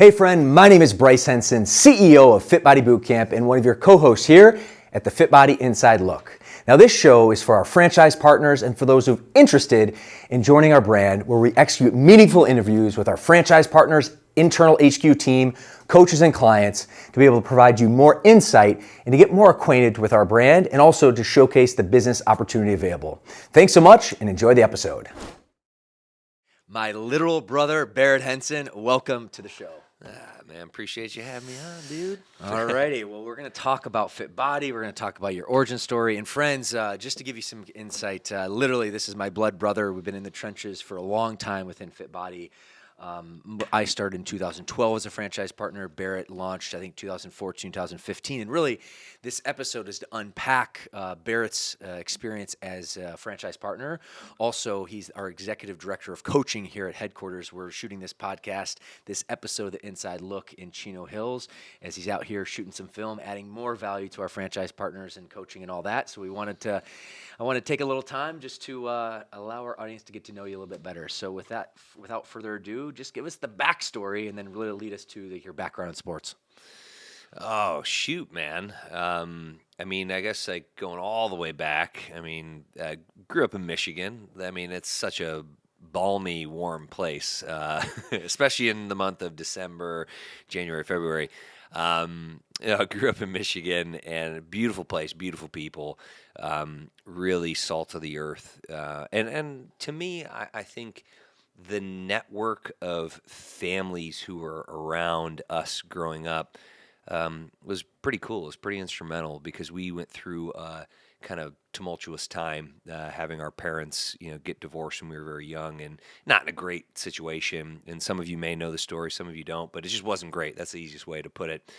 Hey friend, my name is Bryce Henson, CEO of Fit Body Bootcamp and one of your co-hosts here at the Fit Body Inside Look. Now this show is for our franchise partners and for those who are interested in joining our brand, where we execute meaningful interviews with our franchise partners, internal HQ team, coaches and clients to be able to provide you more insight and to get more acquainted with our brand and also to showcase the business opportunity available. Thanks so much and enjoy the episode. My literal brother, Barrett Henson, welcome to the show. Man, appreciate you having me on, dude. All righty. Well, we're going to talk about Fit Body. We're going to talk about your origin story. And friends, just to give you some insight, literally, this is my blood brother. We've been in the trenches for a long time within Fit Body. I started in 2012 as a franchise partner. Barrett launched, I think, 2014, 2015. And really, this episode is to unpack Barrett's experience as a franchise partner. Also, he's our executive director of coaching here at headquarters. We're shooting this podcast, this episode of the Inside Look in Chino Hills, as he's out here shooting some film, adding more value to our franchise partners and coaching and all that. So I wanted to take a little time just to allow our audience to get to know you a little bit better. So with that, without further ado, just give us the backstory and then really lead us to your background in sports. Oh, shoot, man. I guess like going all the way back, I grew up in Michigan. It's such a balmy, warm place, especially in the month of December, January, February. I grew up in Michigan, and a beautiful place, beautiful people, really salt of the earth. And to me, I think the network of families who were around us growing up was pretty cool. It was pretty instrumental because we went through a kind of tumultuous time, having our parents, get divorced when we were very young and not in a great situation. And some of you may know the story, some of you don't, but it just wasn't great. That's the easiest way to put it.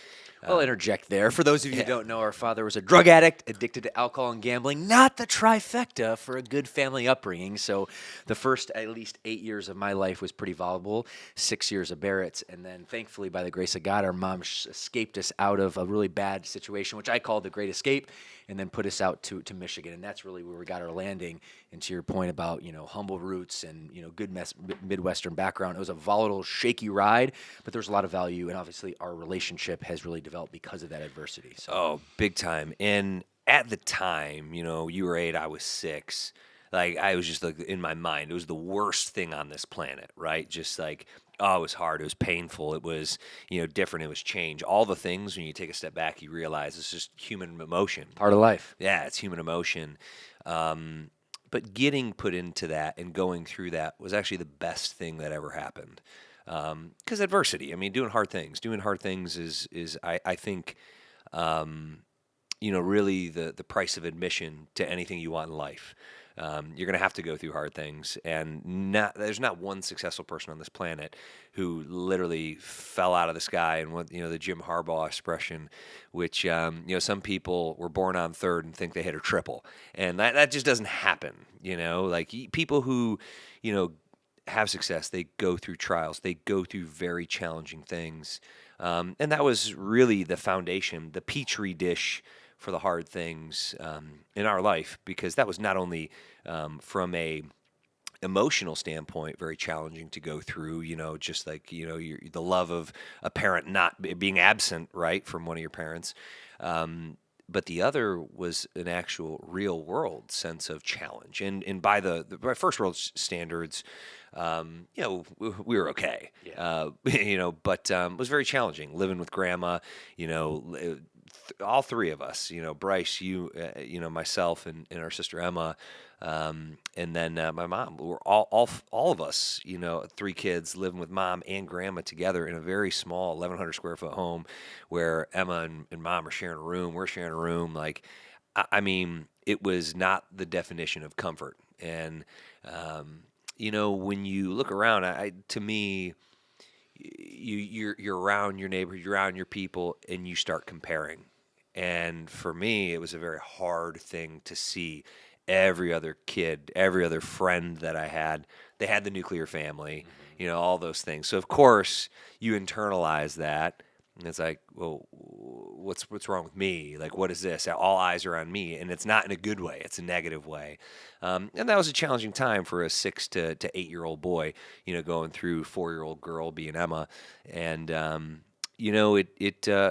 I'll interject there. For those of you who don't know, our father was a drug addict, addicted to alcohol and gambling, not the trifecta for a good family upbringing. So the first at least 8 years of my life was pretty volatile, 6 years of Barrett's. And then thankfully, by the grace of God, our mom escaped us out of a really bad situation, which I called the Great Escape, and then put us out to Michigan. And that's really where we got our landing. And to your point about, humble roots and, good Midwestern background, it was a volatile, shaky ride, but there's a lot of value. And obviously our relationship has really developed because of that adversity. So. Oh, big time. And at the time, you were 8, I was 6. Like, I was just like, in my mind, it was the worst thing on this planet, right? Just like, oh, it was hard. It was painful. It was, different. It was change. All the things, when you take a step back, you realize it's just human emotion. Part of life. Yeah, it's human emotion. But getting put into that and going through that was actually the best thing that ever happened. Because adversity, doing hard things is I think, really the price of admission to anything you want in life. You're going to have to go through hard things, and there's not one successful person on this planet who literally fell out of the sky. And what the Jim Harbaugh expression, which some people were born on third and think they hit a triple, and that just doesn't happen. Like people who have success, they go through trials, they go through very challenging things, and that was really the foundation, the petri dish for the hard things in our life, because that was not only from a emotional standpoint very challenging to go through, just like the love of a parent not being absent, right, from one of your parents, but the other was an actual real world sense of challenge, and by by first world standards, we were okay, but it was very challenging living with grandma, all three of us, Bryce, you, myself, and our sister Emma, and then my mom. We're all of us, 3 kids living with mom and grandma together in a very small 1,100 square foot home, where Emma and mom are sharing a room. We're sharing a room. Like, it was not the definition of comfort. And when you look around, to me, you're around your neighborhood, you're around your people, and you start comparing. And for me, it was a very hard thing to see every other kid, every other friend that I had. They had the nuclear family, all those things. So of course you internalize that, And it's like, well, what's wrong with me? Like, what is this? All eyes are on me, and it's not in a good way. It's a negative way. And that was a challenging time for a 6 to 8 year old boy, going through 4-year-old girl being Emma, and it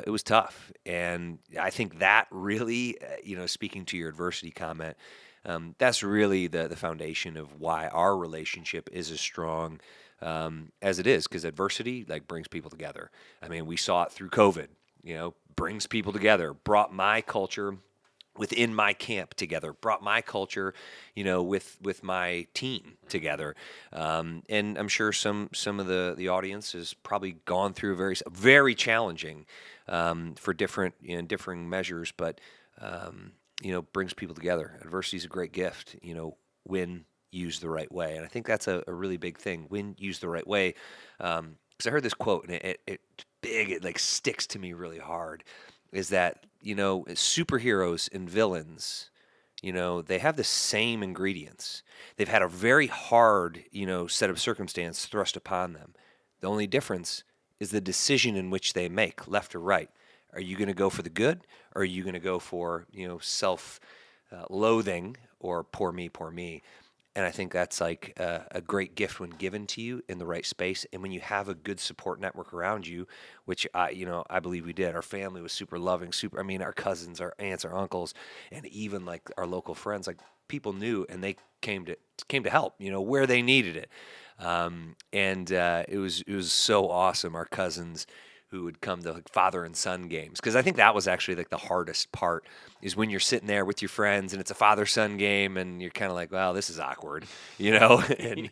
was tough. And I think that really, speaking to your adversity comment, that's really the foundation of why our relationship is as strong as it is, because adversity like brings people together. I mean, we saw it through COVID. Brings people together. Brought my culture within my camp together. Brought my culture, with my team together. And I'm sure some of the audience has probably gone through very challenging for differing measures, but brings people together. Adversity is a great gift. When used the right way, and I think that's a really big thing. When used the right way, because I heard this quote and it's big. It like sticks to me really hard. Is that superheroes and villains, they have the same ingredients. They've had a very hard set of circumstance thrust upon them. The only difference is the decision in which they make, left or right. Are you going to go for the good, or are you going to go for self loathing or poor me, poor me? And I think that's like a great gift when given to you in the right space, and when you have a good support network around you, which I believe we did. Our family was super loving, I mean, our cousins, our aunts, our uncles, and even like our local friends. Like people knew, and they came to help, where they needed it. And it was so awesome. Our cousins who would come to like father and son games, because I think that was actually like the hardest part, is when you're sitting there with your friends and it's a father-son game and you're kind of like, wow, this is awkward, and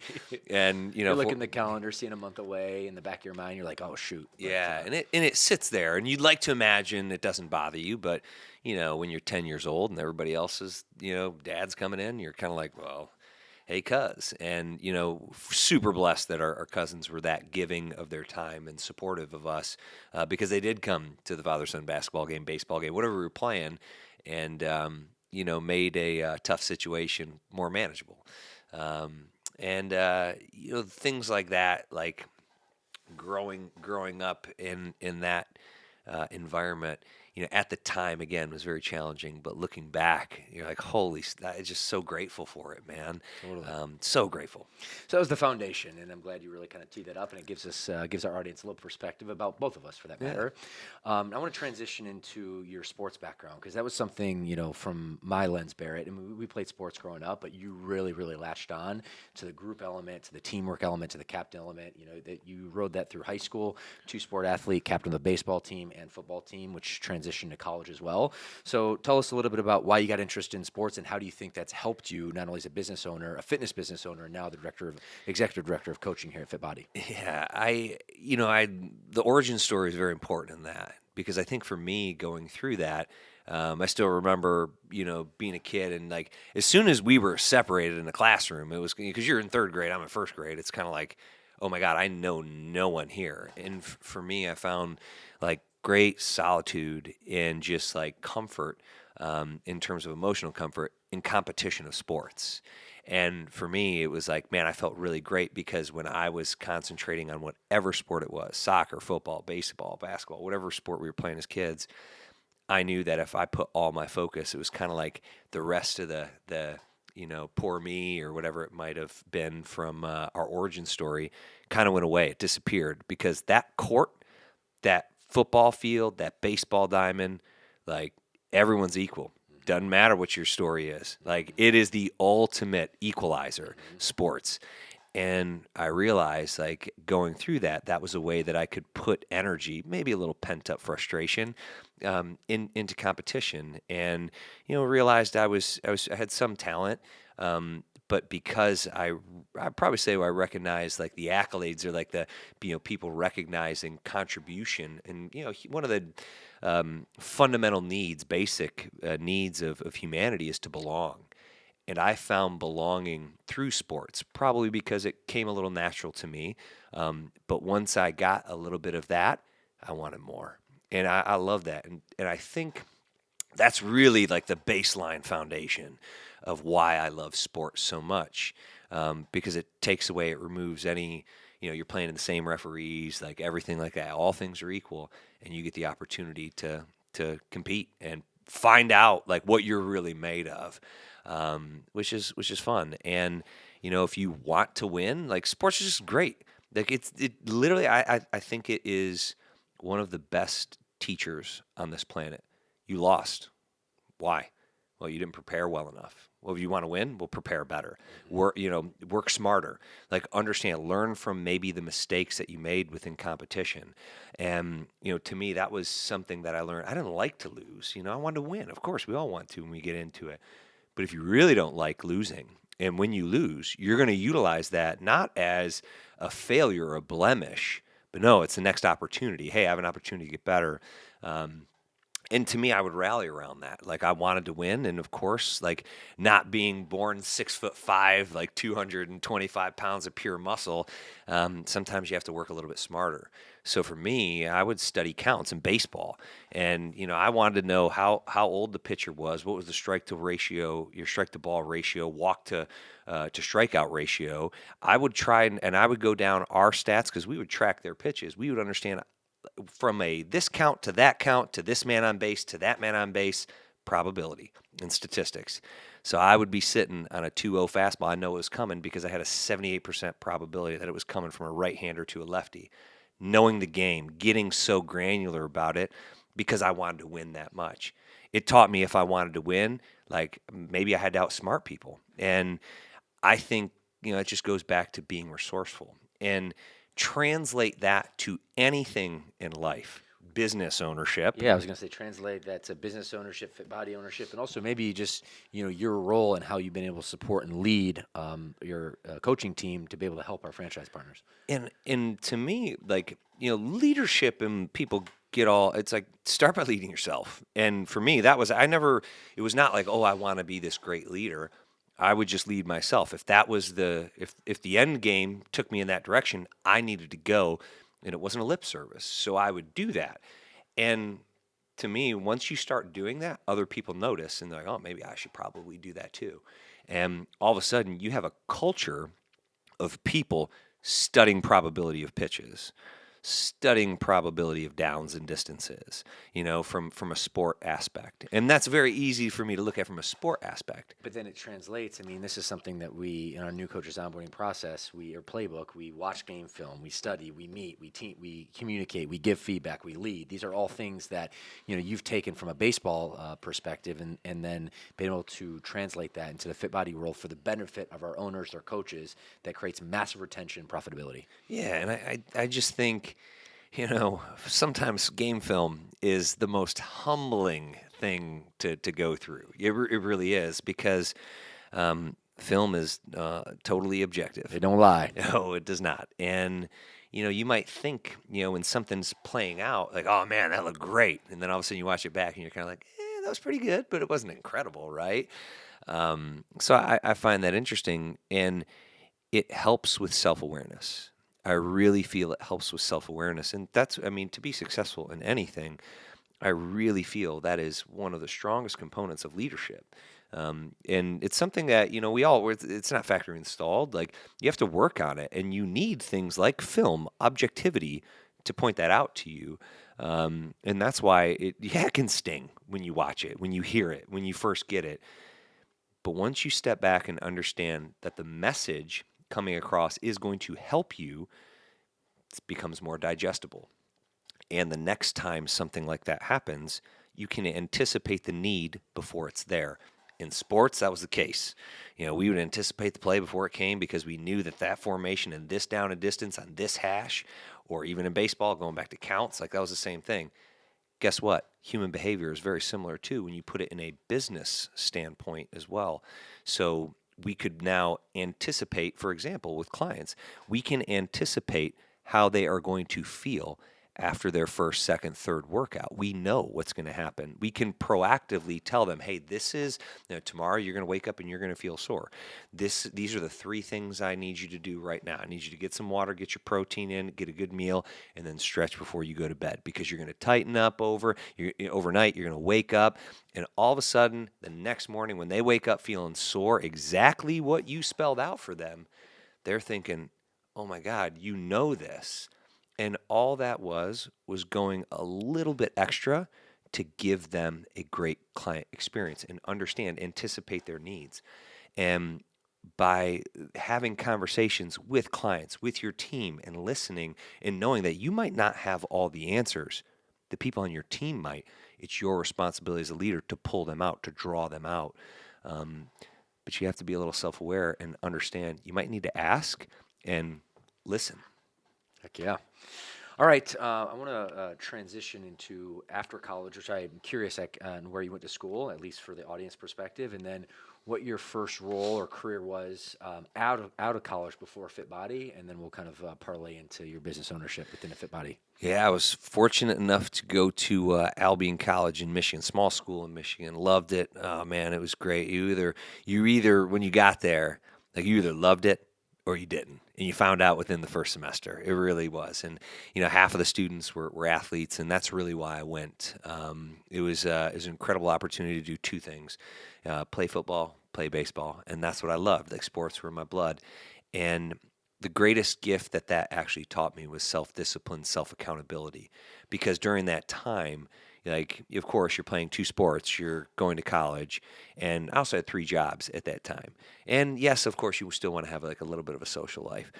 You're looking at the calendar, seeing a month away. In the back of your mind, you're like, oh shoot. Yeah, and it sits there, and you'd like to imagine it doesn't bother you, but when you're 10 years old and everybody else is, dad's coming in, you're kind of like, well, hey, cuz. And, super blessed that our cousins were that giving of their time and supportive of us, because they did come to the father-son basketball game, baseball game, whatever we were playing, and, made a tough situation more manageable. And things like that, like growing up in that environment, at the time, again, was very challenging. But looking back, you're like, holy, I'm just so grateful for it, man. Totally. So grateful. So that was the foundation, and I'm glad you really kind of teed that up, and it gives our audience a little perspective about both of us, for that matter. I want to transition into your sports background, because that was something, from my lens, Barrett. And we played sports growing up, but you really, really latched on to the group element, to the teamwork element, to the captain element. That you rode that through high school, two-sport athlete, captain of the baseball team and football team, which transitioned to college as well. So tell us a little bit about why you got interested in sports, and how do you think that's helped you not only as a business owner, a fitness business owner, and now the executive director of coaching here at FitBody. Yeah, the origin story is very important in that, because I think for me going through that, I still remember, being a kid, and like as soon as we were separated in the classroom, it was because you're in third grade, I'm in first grade. It's kind of like, oh my God, I know no one here. And for me, I found like great solitude and just like comfort, in terms of emotional comfort, in competition of sports. And for me, it was like, man, I felt really great, because when I was concentrating on whatever sport it was, soccer, football, baseball, basketball, whatever sport we were playing as kids, I knew that if I put all my focus, it was kind of like the rest of the poor me, or whatever it might have been from our origin story, kind of went away. It disappeared, because that court, that football field, that baseball diamond, like everyone's equal. Doesn't matter what your story is. Like it is the ultimate equalizer, sports. And I realized, like going through that was a way that I could put energy, maybe a little pent up frustration, into competition. And realized I had some talent, but because I'd probably say I recognize like the accolades, or like the people recognizing contribution, and one of the fundamental needs, basic needs of humanity, is to belong. And I found belonging through sports, probably because it came a little natural to me. But once I got a little bit of that, I wanted more. And I love that. And I think that's really like the baseline foundation of why I love sports so much, because it removes any you're playing in the same referees, like everything like that. All things are equal, and you get the opportunity to compete and find out like what you're really made of, which is fun. And if you want to win, like sports is just great. Like it literally, I think it is one of the best teachers on this planet. You lost. Why? Well, you didn't prepare well enough. Well, if you want to win, we'll prepare better. Work smarter. Like understand, learn from maybe the mistakes that you made within competition. And to me, that was something that I learned. I didn't like to lose. I wanted to win. Of course, we all want to when we get into it. But if you really don't like losing, and when you lose, you're going to utilize that not as a failure or a blemish, but no, it's the next opportunity. Hey, I have an opportunity to get better. And to me, I would rally around that. Like I wanted to win, and of course, like not being born 6'5", like 225 pounds of pure muscle, sometimes you have to work a little bit smarter. So for me, I would study counts in baseball, and I wanted to know how old the pitcher was, what was the strike to ratio, your strike to ball ratio, walk to strikeout ratio. I would try and I would go down our stats because we would track their pitches. We would understand from a this count to this man on base to that man on base probability and statistics. So I would be sitting on a 2-0 fastball. I know it was coming because I had a 78% probability that it was coming from a right-hander to a lefty. Knowing the game, getting so granular about it because I wanted to win that much. It taught me if I wanted to win, like maybe I had to outsmart people. And I think, it just goes back to being resourceful. And translate that to anything in life, business ownership. Yeah, I was going to say translate that to business ownership, fit body ownership, and also maybe just your role and how you've been able to support and lead your coaching team to be able to help our franchise partners. And to me, like leadership, and people get all, it's like start by leading yourself. And for me, it was not like, oh, I want to be this great leader. I would just lead myself. If that was if the end game took me in that direction, I needed to go, and it wasn't a lip service. So I would do that. And to me, once you start doing that, other people notice, and they're like, oh, maybe I should probably do that too. And all of a sudden, you have a culture of people studying probability of pitches, studying probability of downs and distances, from a sport aspect. And that's very easy for me to look at from a sport aspect. But then it translates. I mean, this is something that we, in our new coaches onboarding process, our playbook, we watch game film, we study, we meet, we communicate, we give feedback, we lead. These are all things that, you've taken from a baseball perspective and then been able to translate that into the fit body world for the benefit of our owners, our coaches, that creates massive retention and profitability. Yeah, and I just think, sometimes game film is the most humbling thing to go through. It really is because film is totally objective. They don't lie. No, it does not. And, you might think, when something's playing out, like, oh, man, that looked great. And then all of a sudden you watch it back and you're kind of like, that was pretty good, but it wasn't incredible, right? So I find that interesting, and it helps with self-awareness. I really feel it helps with self-awareness. And to be successful in anything, I really feel that is one of the strongest components of leadership. And it's something that, it's not factory installed. Like you have to work on it, and you need things like film, objectivity to point that out to you. And that's why it can sting when you watch it, when you hear it, when you first get it. But once you step back and understand that the message coming across is going to help you, it becomes more digestible. And the next time something like that happens, you can anticipate the need before it's there. In sports, that was the case. We would anticipate the play before it came because we knew that formation and this down and distance on this hash, or even in baseball, going back to counts, like that was the same thing. Guess what? Human behavior is very similar too when you put it in a business standpoint as well. So we could now anticipate, for example, with clients, we can anticipate how they are going to feel after their first, second, third workout. We know what's going to happen. We can proactively tell them, hey, this is, tomorrow you're going to wake up and you're going to feel sore. These are the 3 things I need you to do right now. I need you to get some water, get your protein in, get a good meal, and then stretch before you go to bed, because you're going to tighten up overnight. You're going to wake up, and all of a sudden, the next morning when they wake up feeling sore, exactly what you spelled out for them, they're thinking, oh my God, you know this. And all that was going a little bit extra to give them a great client experience and understand, anticipate their needs. And by having conversations with clients, with your team, and listening and knowing that you might not have all the answers, the people on your team might. It's your responsibility as a leader to pull them out, to draw them out. Um, but you have to be a little self aware and understand you might need to ask and listen. Heck yeah. All right, I want to transition into after college, which I'm curious on where you went to school, at least for the audience perspective, and then what your first role or career was out of college before Fit Body, and then we'll kind of parlay into your business ownership within a Fit Body. Yeah, I was fortunate enough to go to Albion College in Michigan, small school in Michigan. Loved it. Oh man, it was great. You either when you got there, like you either loved it or you didn't, and you found out within the first semester. It really was, and half of the students were athletes, and that's really why I went. It was an incredible opportunity to do two things: play football, play baseball, and that's what I loved. Like sports were in my blood, and the greatest gift that actually taught me was self-discipline, self-accountability. Because during that time, like, of course, you're playing two sports, you're going to college, and I also had three jobs at that time. And yes, of course, you still want to have like a little bit of a social life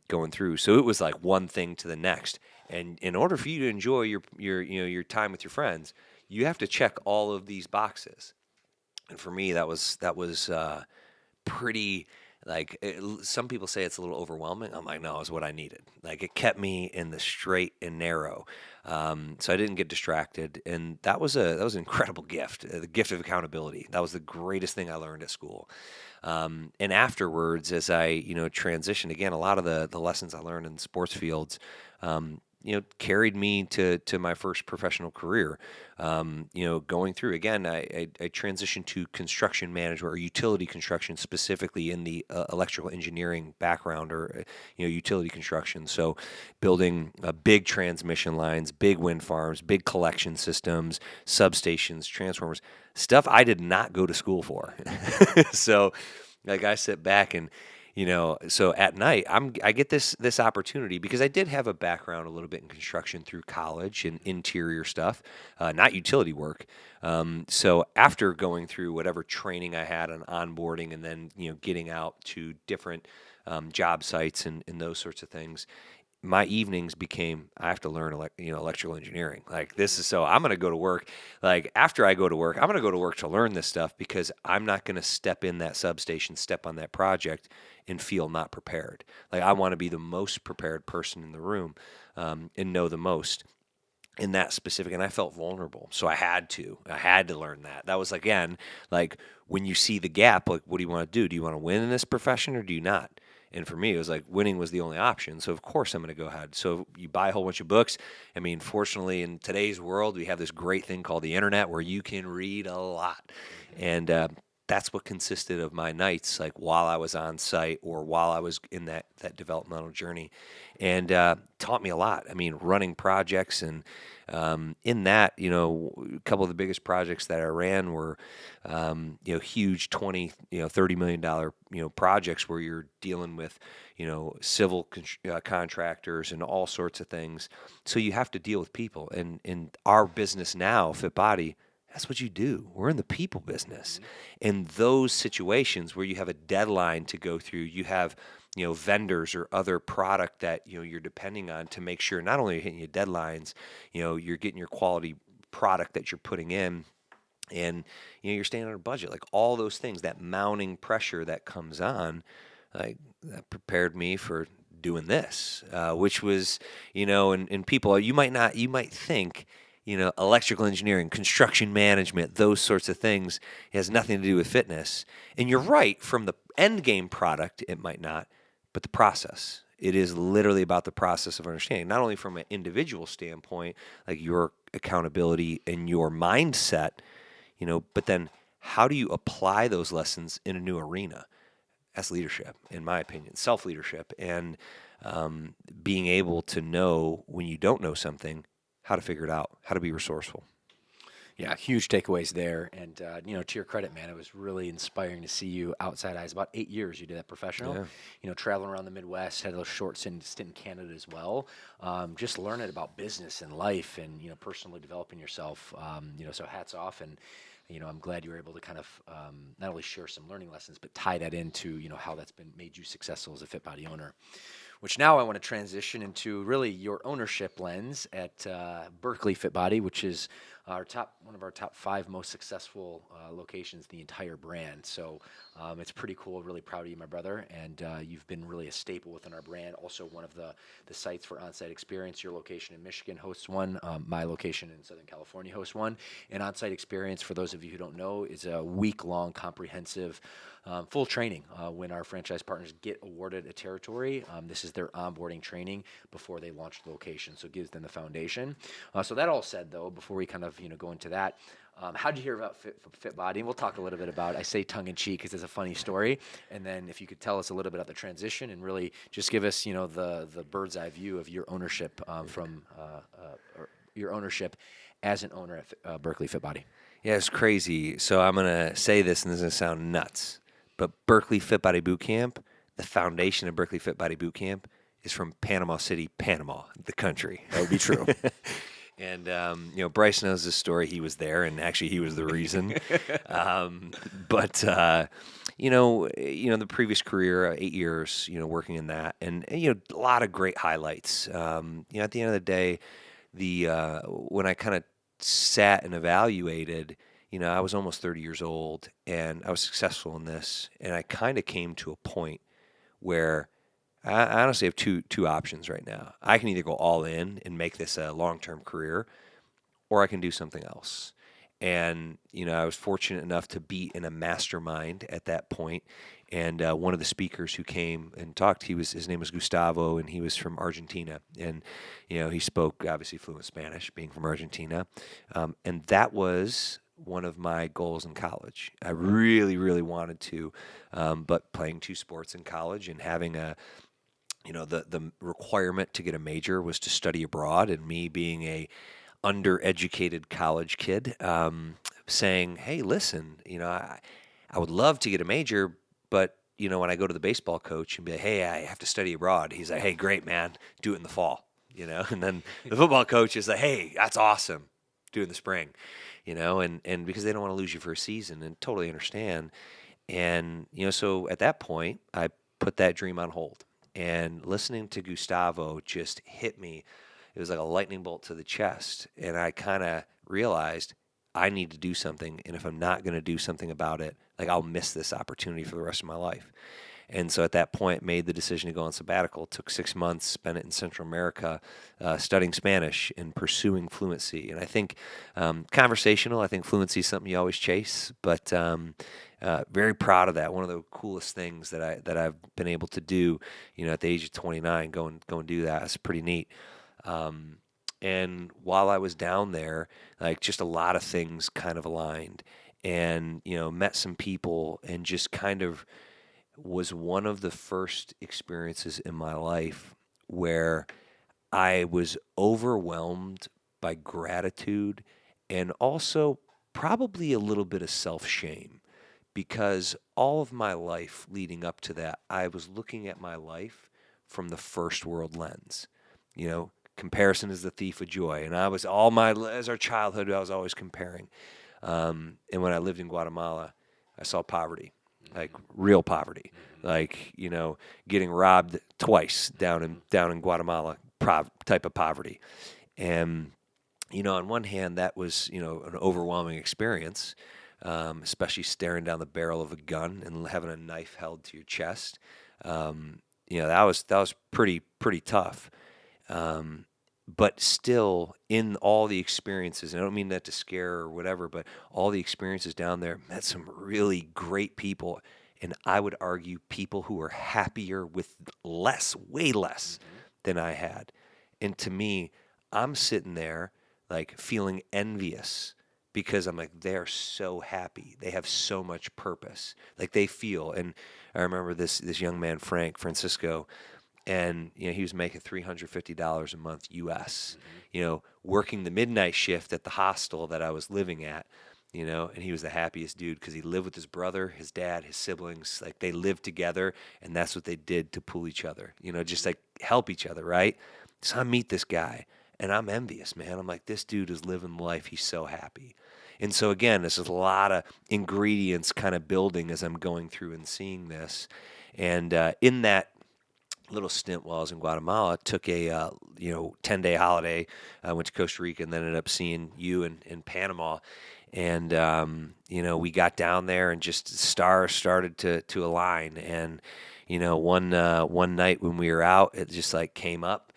going through. So it was like one thing to the next. And in order for you to enjoy your time with your friends, you have to check all of these boxes. And for me, that was pretty like some people say it's a little overwhelming. I'm like, no, it was what I needed. Like it kept me in the straight and narrow, so I didn't get distracted, and that was an incredible gift, the gift of accountability. That was the greatest thing I learned at school. And afterwards, as I transitioned again, a lot of the lessons I learned in sports fields. Carried me to my first professional career. Going through again, I transitioned to construction management or utility construction, specifically in the electrical engineering background or utility construction. So, building big transmission lines, big wind farms, big collection systems, substations, transformers, stuff I did not go to school for. So, like I sit back and so at night I get this opportunity because I did have a background a little bit in construction through college and interior stuff, not utility work. So after going through whatever training I had on onboarding and then getting out to different job sites and those sorts of things, my evenings became I have to learn electrical engineering. Like this is so I'm going to go to work. Like after I go to work, I'm going to go to work to learn this stuff because I'm not going to step in that substation, step on that project, and feel not prepared. Like I want to be the most prepared person in the room and know the most in that specific. And I felt vulnerable, so I had to learn that. That was again like when you see the gap. Like what do you want to do? Do you want to win in this profession or do you not? And for me, it was like winning was the only option. So, of course, I'm going to go ahead. So, you buy a whole bunch of books. I mean, fortunately, in today's world, we have this great thing called the internet where you can read a lot. And that's what consisted of my nights, like while I was on site or while I was in that developmental journey. And taught me a lot. I mean, running projects and in that, a couple of the biggest projects that I ran were, huge 20, $30 million, projects where you're dealing with, civil contractors and all sorts of things. So you have to deal with people. And in our business now, Fit Body, that's what you do. We're in the people business. In those situations where you have a deadline to go through, you have vendors or other product that you're depending on to make sure not only you're hitting your deadlines, you're getting your quality product that you're putting in, and you're staying on a budget. Like all those things, that mounting pressure that comes on, like that prepared me for doing this, which was and people you might think electrical engineering, construction management, those sorts of things, it has nothing to do with fitness. And you're right, from the end game product, it might not, but the process. It is literally about the process of understanding, not only from an individual standpoint, like your accountability and your mindset, but then how do you apply those lessons in a new arena? That's leadership, in my opinion, self-leadership, and being able to know when you don't know something, how to figure it out, how to be resourceful. Yeah, huge takeaways there. And, to your credit, man, it was really inspiring to see you outside eyes. About 8 years you did that professional, Yeah. traveling around the Midwest, had a little short stint in Canada as well. Just learning about business and life and, personally developing yourself. So hats off. And, I'm glad you were able to kind of not only share some learning lessons, but tie that into, how that's been made you successful as a fit body owner. Which now I want to transition into really your ownership lens at Berkeley Fit Body, which is one of our top 5 most successful locations in the entire brand. So it's pretty cool. Really proud of you, my brother, and you've been really a staple within our brand. Also, one of the sites for on-site experience. Your location in Michigan hosts one. My location in Southern California hosts one. And on-site experience, for those of you who don't know, is a week-long comprehensive full training when our franchise partners get awarded a territory. This is their onboarding training before they launch the location, so it gives them the foundation. So that all said, though, before we kind of go into that, how did you hear about Fit Body? And we'll talk a little bit about. I say tongue in cheek because it's a funny story. And then if you could tell us a little bit about the transition and really just give us the bird's eye view of your ownership or your ownership as an owner at Berkeley Fit Body. Yeah, it's crazy. So I'm gonna say this, and this is gonna sound nuts, but Berkeley Fit Body Boot Camp, the foundation of Berkeley Fit Body Boot Camp, is from Panama City, Panama, the country. That would be true. And Bryce knows this story. He was there, and actually, he was the reason. The previous career, 8 years, working in that, and a lot of great highlights. At the end of the day, when I kind of sat and evaluated, I was almost 30 years old, and I was successful in this, and I kind of came to a point where I honestly have two options right now. I can either go all in and make this a long-term career, or I can do something else. And, I was fortunate enough to be in a mastermind at that point. And one of the speakers who came and talked, his name was Gustavo, and he was from Argentina. And, he spoke obviously fluent Spanish, being from Argentina. And that was one of my goals in college. I really, really wanted to, but playing 2 sports in college and having the requirement to get a major was to study abroad, and me being a undereducated college kid, saying, "Hey, listen, I would love to get a major, but when I go to the baseball coach and be like, 'Hey, I have to study abroad,' he's like, 'Hey, great, man, do it in the fall,' and then the football coach is like, 'Hey, that's awesome, do it in the spring,' and because they don't want to lose you for a season, and totally understand. And so at that point, I put that dream on hold. And listening to Gustavo just hit me. It was like a lightning bolt to the chest. And I kind of realized I need to do something. And if I'm not going to do something about it, I'll miss this opportunity for the rest of my life. And so at that point, made the decision to go on sabbatical. Took 6 months, spent it in Central America, studying Spanish and pursuing fluency. And I think conversational, I think fluency is something you always chase, but very proud of that. One of the coolest things that I've been able to do, at the age of 29, go and do that. It's pretty neat. And while I was down there, just a lot of things kind of aligned, and met some people, and just kind of was one of the first experiences in my life where I was overwhelmed by gratitude and also probably a little bit of self-shame, because all of my life leading up to that, I was looking at my life from the first world lens. Comparison is the thief of joy. And as our childhood, I was always comparing. And when I lived in Guatemala, I saw poverty. Real poverty, getting robbed twice down in Guatemala, type of poverty. And, on one hand, that was, an overwhelming experience, especially staring down the barrel of a gun and having a knife held to your chest. That was pretty tough. But still, in all the experiences, and I don't mean that to scare or whatever, but all the experiences down there, met some really great people. And I would argue people who were happier with less, way less than I had. And to me, I'm sitting there feeling envious, because I'm like, they're so happy. They have so much purpose. They feel. And I remember this young man, Francisco, and he was making $350 a month US. Working the midnight shift at the hostel that I was living at. And he was the happiest dude because he lived with his brother, his dad, his siblings. Like, they lived together, and that's what they did to pull each other, just like help each other, right? So I meet this guy, and I'm envious, man. I'm like, this dude is living life. He's so happy. And so, again, this is a lot of ingredients kind of building as I'm going through and seeing this. And in that little stint while I was in Guatemala, took a 10-day holiday. I went to Costa Rica and then ended up seeing you in Panama. And we got down there and just stars started to align. And one night when we were out, it just like came up.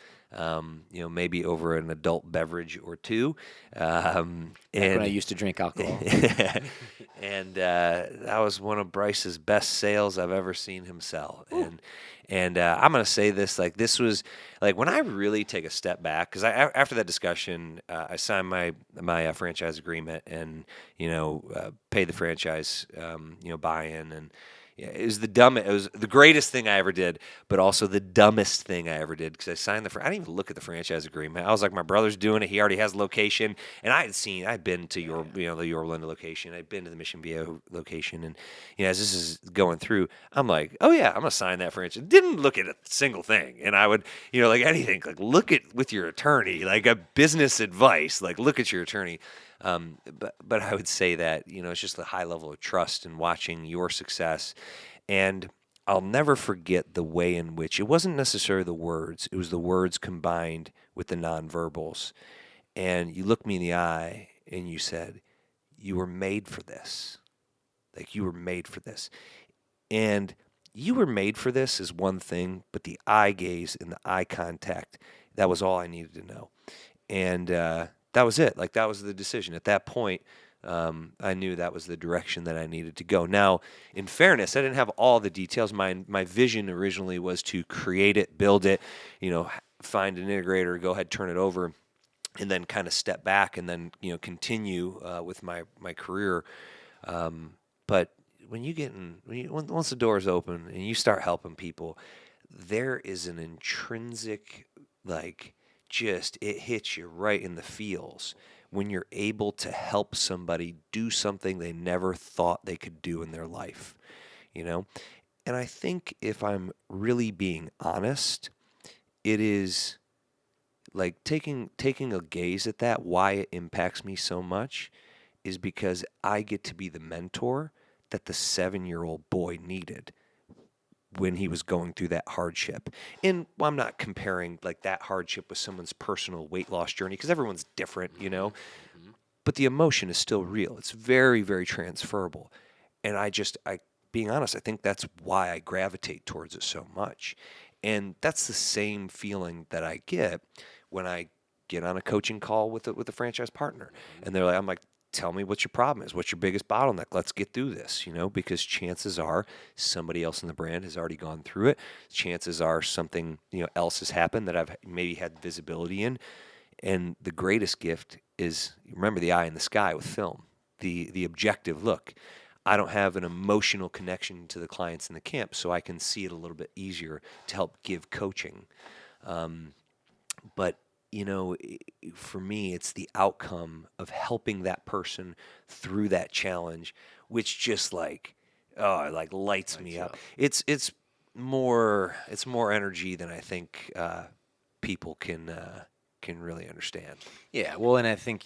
Maybe over an adult beverage or two. When I used to drink alcohol. And that was one of Bryce's best sales I've ever seen him sell. And I'm going to say this, like, this was like when I really take a step back, because after that discussion, I signed my franchise agreement and, paid the franchise, buy-in, and yeah, it was the greatest thing I ever did, but also the dumbest thing I ever did because I signed I didn't even look at the franchise agreement. I was like, my brother's doing it. He already has a location, and I'd been to the Yorba location. I'd been to the Mission Viejo location, and as this is going through, I'm like, oh yeah, I'm gonna sign that franchise. Didn't look at a single thing, and I would, like anything, like look at with your attorney, like a business advice, like look at your attorney. But I would say that, it's just the high level of trust and watching your success. And I'll never forget the way in which it wasn't necessarily the words, it was the words combined with the nonverbals. And you looked me in the eye and you said, you were made for this. Like, you were made for this. And you were made for this is one thing, but the eye gaze and the eye contact, that was all I needed to know. And, that was it. Like, that was the decision. At that point, I knew that was the direction that I needed to go. Now, in fairness, I didn't have all the details. My vision originally was to create it, build it, find an integrator, go ahead, turn it over, and then kind of step back and then, continue with my career. But once the doors open and you start helping people, there is an intrinsic, it hits you right in the feels when you're able to help somebody do something they never thought they could do in their life, And I think if I'm really being honest, it is like taking a gaze at that, why it impacts me so much is because I get to be the mentor that the 7-year-old boy needed when he was going through that hardship. And I'm not comparing like that hardship with someone's personal weight loss journey because everyone's different, Mm-hmm. But the emotion is still real. It's very, very transferable. And being honest, I think that's why I gravitate towards it so much. And that's the same feeling that I get when I get on a coaching call with a franchise partner. And I'm like, tell me what your problem is. What's your biggest bottleneck? Let's get through this, because chances are somebody else in the brand has already gone through it. Chances are something, else has happened that I've maybe had visibility in. And the greatest gift is, remember the eye in the sky with film, the objective look. I don't have an emotional connection to the clients in the camp, so I can see it a little bit easier to help give coaching. But for me, it's the outcome of helping that person through that challenge, which just lights me up. It's more energy than I think people can really understand. Yeah, well, and I think,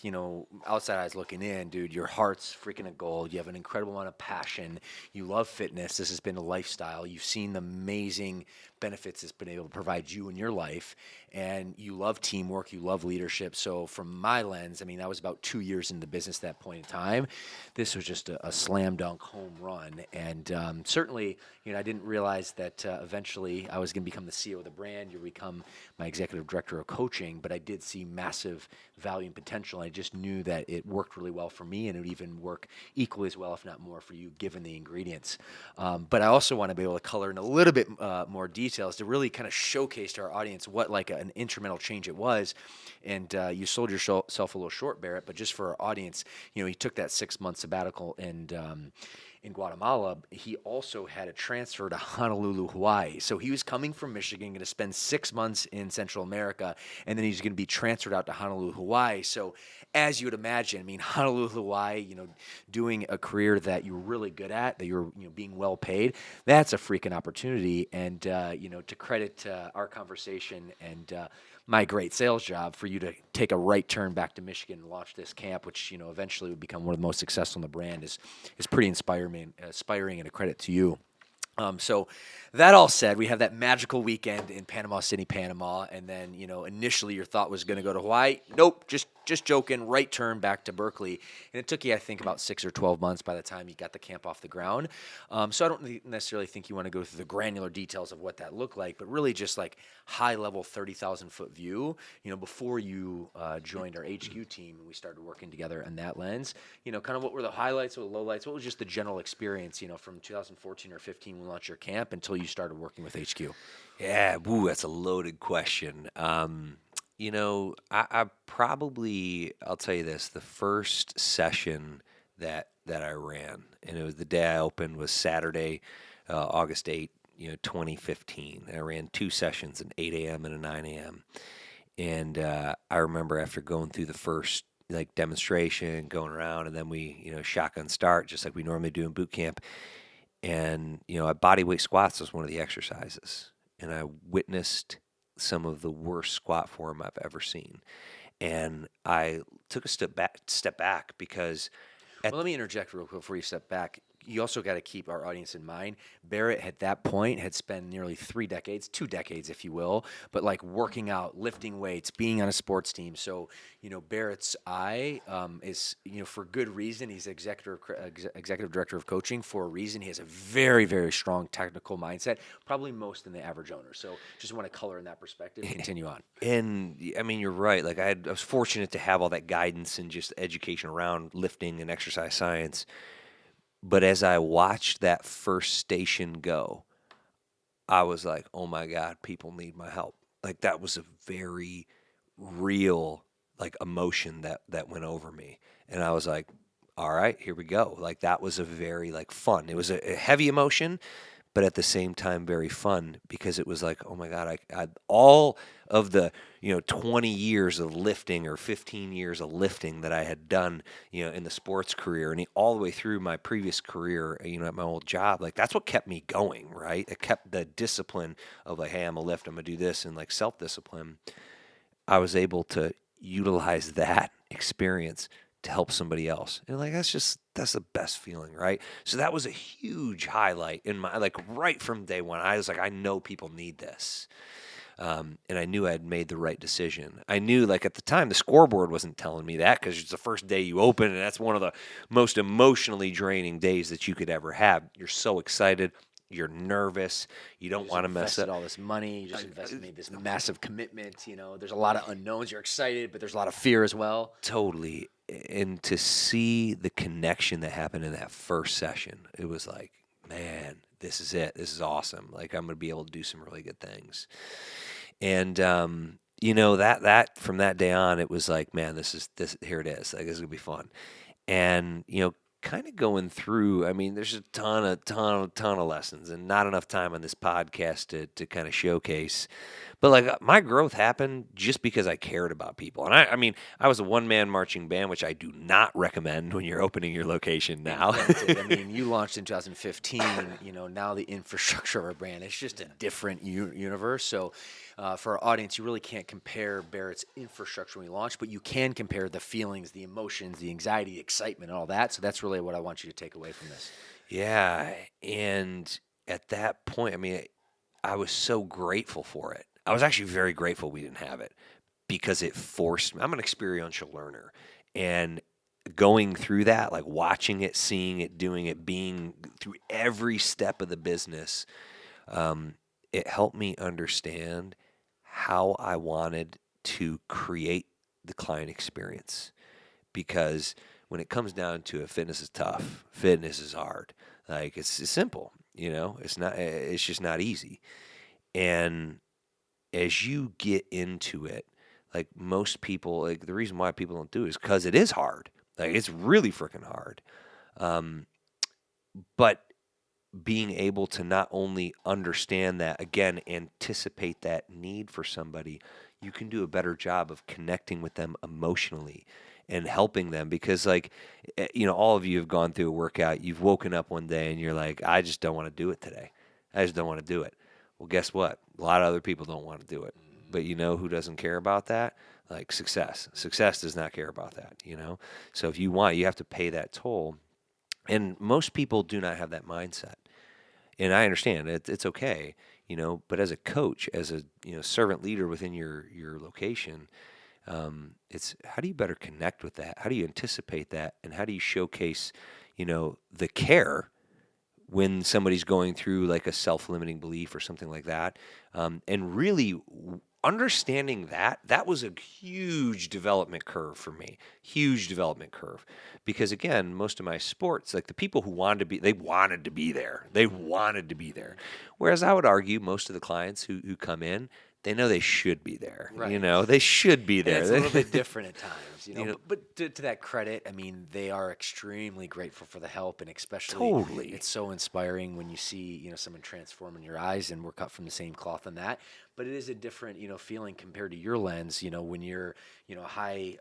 outside eyes looking in, dude, your heart's freaking of gold. You have an incredible amount of passion. You love fitness. This has been a lifestyle. You've seen the amazing benefits it's been able to provide you in your life. And you love teamwork. You love leadership. So from my lens, I mean, that was about 2 years into the business at that point in time. This was just a slam dunk home run. And certainly, I didn't realize that eventually I was going to become the CEO of the brand. You become my executive director of coaching. But I did see massive value and potential. I just knew that it worked really well for me, and it would even work equally as well, if not more, for you, given the ingredients. But I also want to be able to color in a little bit more details to really kind of showcase to our audience what like an incremental change it was. And you sold yourself a little short, Barrett, but just for our audience, you took that 6 month sabbatical and in Guatemala, he also had a transfer to Honolulu, Hawaii. So he was coming from Michigan, going to spend 6 months in Central America, and then he's going to be transferred out to Honolulu, Hawaii. So as you would imagine, I mean, Honolulu, Hawaii, doing a career that you're really good at, that you're being well paid, that's a freaking opportunity. And to credit our conversation and my great sales job, for you to take a right turn back to Michigan and launch this camp, which eventually would become one of the most successful in the brand, is pretty inspiring and a credit to you. So that all said, we have that magical weekend in Panama City, Panama, and then initially your thought was going to go to Hawaii. Nope, just joking. Right turn back to Berkeley, and it took you, I think, about 6 or 12 months by the time you got the camp off the ground. So I don't necessarily think you want to go through the granular details of what that looked like, but really just like high level 30,000-foot view. Before you joined our HQ team and we started working together in that lens. Kind of what were the highlights, what were the lowlights, what was just the general experience, from 2014 or 15 when we launched your camp until you started working with HQ? Yeah, that's a loaded question. I probably, I'll tell you this, the first session that I ran, and it was the day I opened, was Saturday, August 8th, 2015. And I ran 2 sessions, an 8 a.m. and a 9 a.m. And I remember after going through the first demonstration, going around, and then we, shotgun start, just like we normally do in boot camp. And, body weight squats was one of the exercises. And I witnessed some of the worst squat form I've ever seen. And I took a step back because Well, let me interject real quick before you step back. You also got to keep our audience in mind. Barrett, at that point, had spent nearly 3 decades, 2 decades, if you will, but like working out, lifting weights, being on a sports team. So, Barrett's eye is, for good reason. He's executive director of coaching for a reason. He has a very, very strong technical mindset, probably most than the average owner. So, just want to color in that perspective. Continue on. And I mean, you're right. Like I was fortunate to have all that guidance and just education around lifting and exercise science. But as I watched that first station go, I was like, oh my God, people need my help. Like that was a very real emotion that went over me. And I was like, all right, here we go. Like that was a very fun. It was a heavy emotion, but at the same time very fun, because it was like, oh my God, I all of the 20 years of lifting or 15 years of lifting that I had done in the sports career, and all the way through my previous career at my old job, that's what kept me going, right? It kept the discipline of hey, I'm gonna lift, I'm gonna do this, and self-discipline. I was able to utilize that experience to help somebody else. And that's the best feeling, right? So that was a huge highlight in my, right from day one. I was like, I know people need this. And I knew I had made the right decision. I knew at the time the scoreboard wasn't telling me that, because it's the first day you open, and that's one of the most emotionally draining days that you could ever have. You're so excited. You're nervous. You don't want to mess up. All this money. You just made this massive commitment. There's a lot of unknowns. You're excited, but there's a lot of fear as well. Totally. And to see the connection that happened in that first session, it was like, man, this is it. This is awesome. I'm going to be able to do some really good things. And that from that day on, it was like, man, this here it is. This is gonna be fun. And kind of going through, I mean, there's a ton of lessons, and not enough time on this podcast to kind of showcase. But my growth happened just because I cared about people. And I mean, I was a one-man marching band, which I do not recommend when you're opening your location now. I mean, you launched in 2015. Now the infrastructure of our brand, it's just a different universe. So for our audience, you really can't compare Barrett's infrastructure when we launched, but you can compare the feelings, the emotions, the anxiety, the excitement, and all that. So that's really what I want you to take away from this. Yeah. And at that point, I mean, I was so grateful for it. I was actually very grateful we didn't have it, because it forced me. I'm an experiential learner, and going through that, watching it, seeing it, doing it, being through every step of the business, it helped me understand how I wanted to create the client experience. Because when it comes down to it, fitness is tough. Fitness is hard. It's simple, it's not, it's just not easy. And as you get into it, most people, the reason why people don't do it is because it is hard. It's really freaking hard. but being able to not only understand that, again, anticipate that need for somebody, you can do a better job of connecting with them emotionally and helping them. Because, like, all of you have gone through a workout. You've woken up one day and you're like, I just don't want to do it today. I just don't want to do it. Well, guess what? A lot of other people don't want to do it. But you know who doesn't care about that? Like success. Success does not care about that, So if you want, you have to pay that toll. And most people do not have that mindset. And I understand it's okay, but as a coach, as a servant leader within your location, it's how do you better connect with that? How do you anticipate that? And how do you showcase, the care when somebody's going through like a self-limiting belief or something like that? And really understanding that was a huge development curve for me. Huge development curve. Because again, most of my sports, like the people who they wanted to be there. They wanted to be there. Whereas I would argue most of the clients who come in, they know they should be there. Right. They should be there. And it's a little bit different at times, But to that credit, I mean, they are extremely grateful for the help, and especially Totally. it's so inspiring when you see, someone transform in your eyes, and we're cut from the same cloth on that. But it is a different, feeling compared to your lens, when you're, a high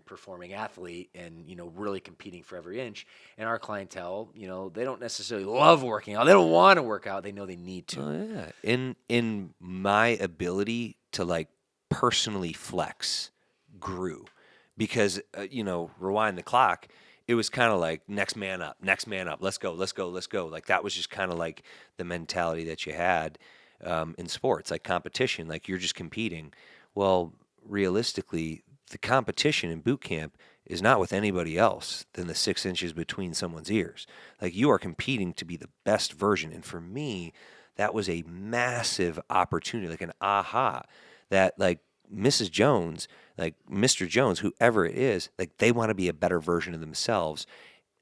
performing athlete and, really competing for every inch. And our clientele, they don't necessarily love working out. They don't want to work out. They know they need to. Oh, yeah. In my ability to like personally flex grew because, rewind the clock, it was kind of like next man up, let's go. Like that was just kind of like the mentality that you had in sports, like competition, like you're just competing. Well, realistically, the competition in boot camp is not with anybody else than the 6 inches between someone's ears. Like you are competing to be the best version. And for me, that was a massive opportunity, like an aha, that like Mrs. Jones, like Mr. Jones, whoever it is, like they want to be a better version of themselves.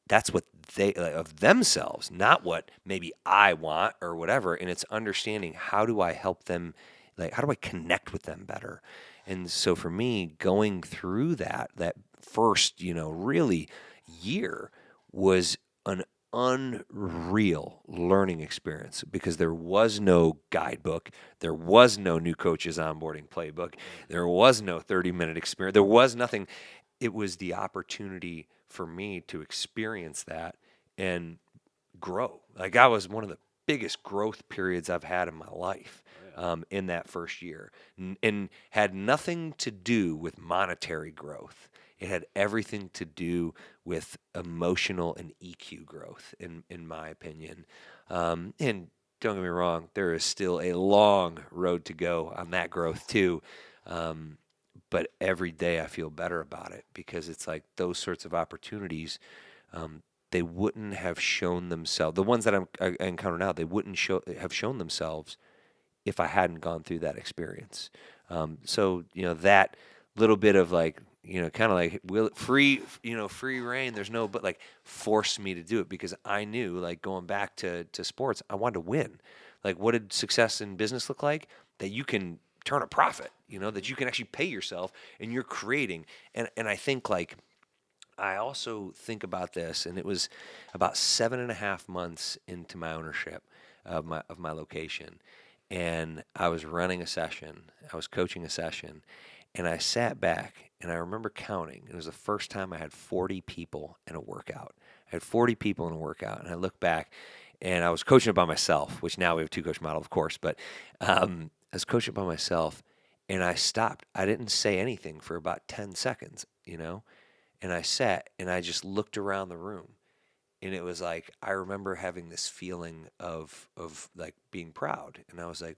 That's what they of themselves, not what maybe I want or whatever. And it's understanding how do I help them, like how do I connect with them better. And so for me, going through that first, really year was an unreal learning experience because there was no guidebook, there was no new coaches onboarding playbook, there was no 30-minute experience, there was nothing. It was the opportunity for me to experience that and grow. Like that was one of the biggest growth periods I've had in my life. In that first year, and had nothing to do with monetary growth. It had everything to do with emotional and EQ growth, in my opinion. And don't get me wrong, there is still a long road to go on that growth too. But every day I feel better about it because it's like those sorts of opportunities, they wouldn't have shown themselves. The ones that I encounter now, they wouldn't have shown themselves if I hadn't gone through that experience. So, that little bit of like, kind of like free reign. There's no, but like forced me to do it because I knew like going back to sports, I wanted to win. Like what did success in business look like? That you can turn a profit, that you can actually pay yourself and you're creating. And I think like, I also think about this, and it was about 7.5 months into my ownership of my location. And I was running a session, I was coaching a session, and I sat back and I remember counting. It was the first time I had 40 people in a workout. I had 40 people in a workout, and I look back and I was coaching it by myself, which now we have a 2-coach model, of course, but I was coaching it by myself and I stopped. I didn't say anything for about 10 seconds, and I sat and I just looked around the room. And it was like, I remember having this feeling of like being proud. And I was like,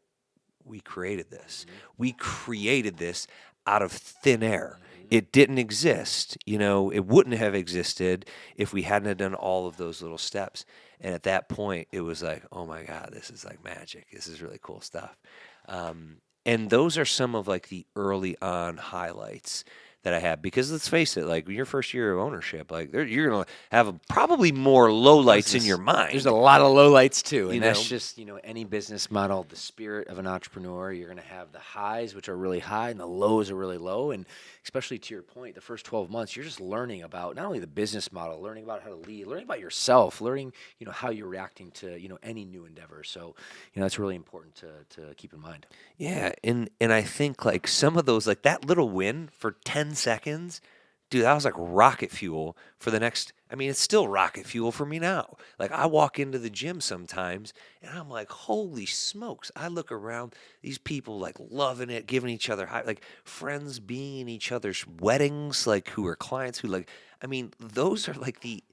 we created this. Mm-hmm. We created this out of thin air. Mm-hmm. It didn't exist. It wouldn't have existed if we hadn't have done all of those little steps. And at that point, it was like, oh my God, this is like magic. This is really cool stuff. And those are some of like the early on highlights that I had, because let's face it, like your first year of ownership, like you're gonna have probably more lowlights in your There's a mind, lot of lowlights too, you and that's know. just any business model. The spirit of an entrepreneur, you're going to have the highs, which are really high, and the lows are really low. And especially to your point, the first 12 months, you're just learning about not only the business model, learning about how to lead, learning about yourself, learning how you're reacting to any new endeavor. So that's really important to keep in mind. Yeah, and I think like some of those, like that little win for 10 seconds, dude, that was like rocket fuel for the next. I mean, it's still rocket fuel for me now. Like I walk into the gym sometimes and I'm like, holy smokes. I look around, these people like loving it, giving each other high, like friends being in each other's weddings, like who are clients who like, I mean, those are like the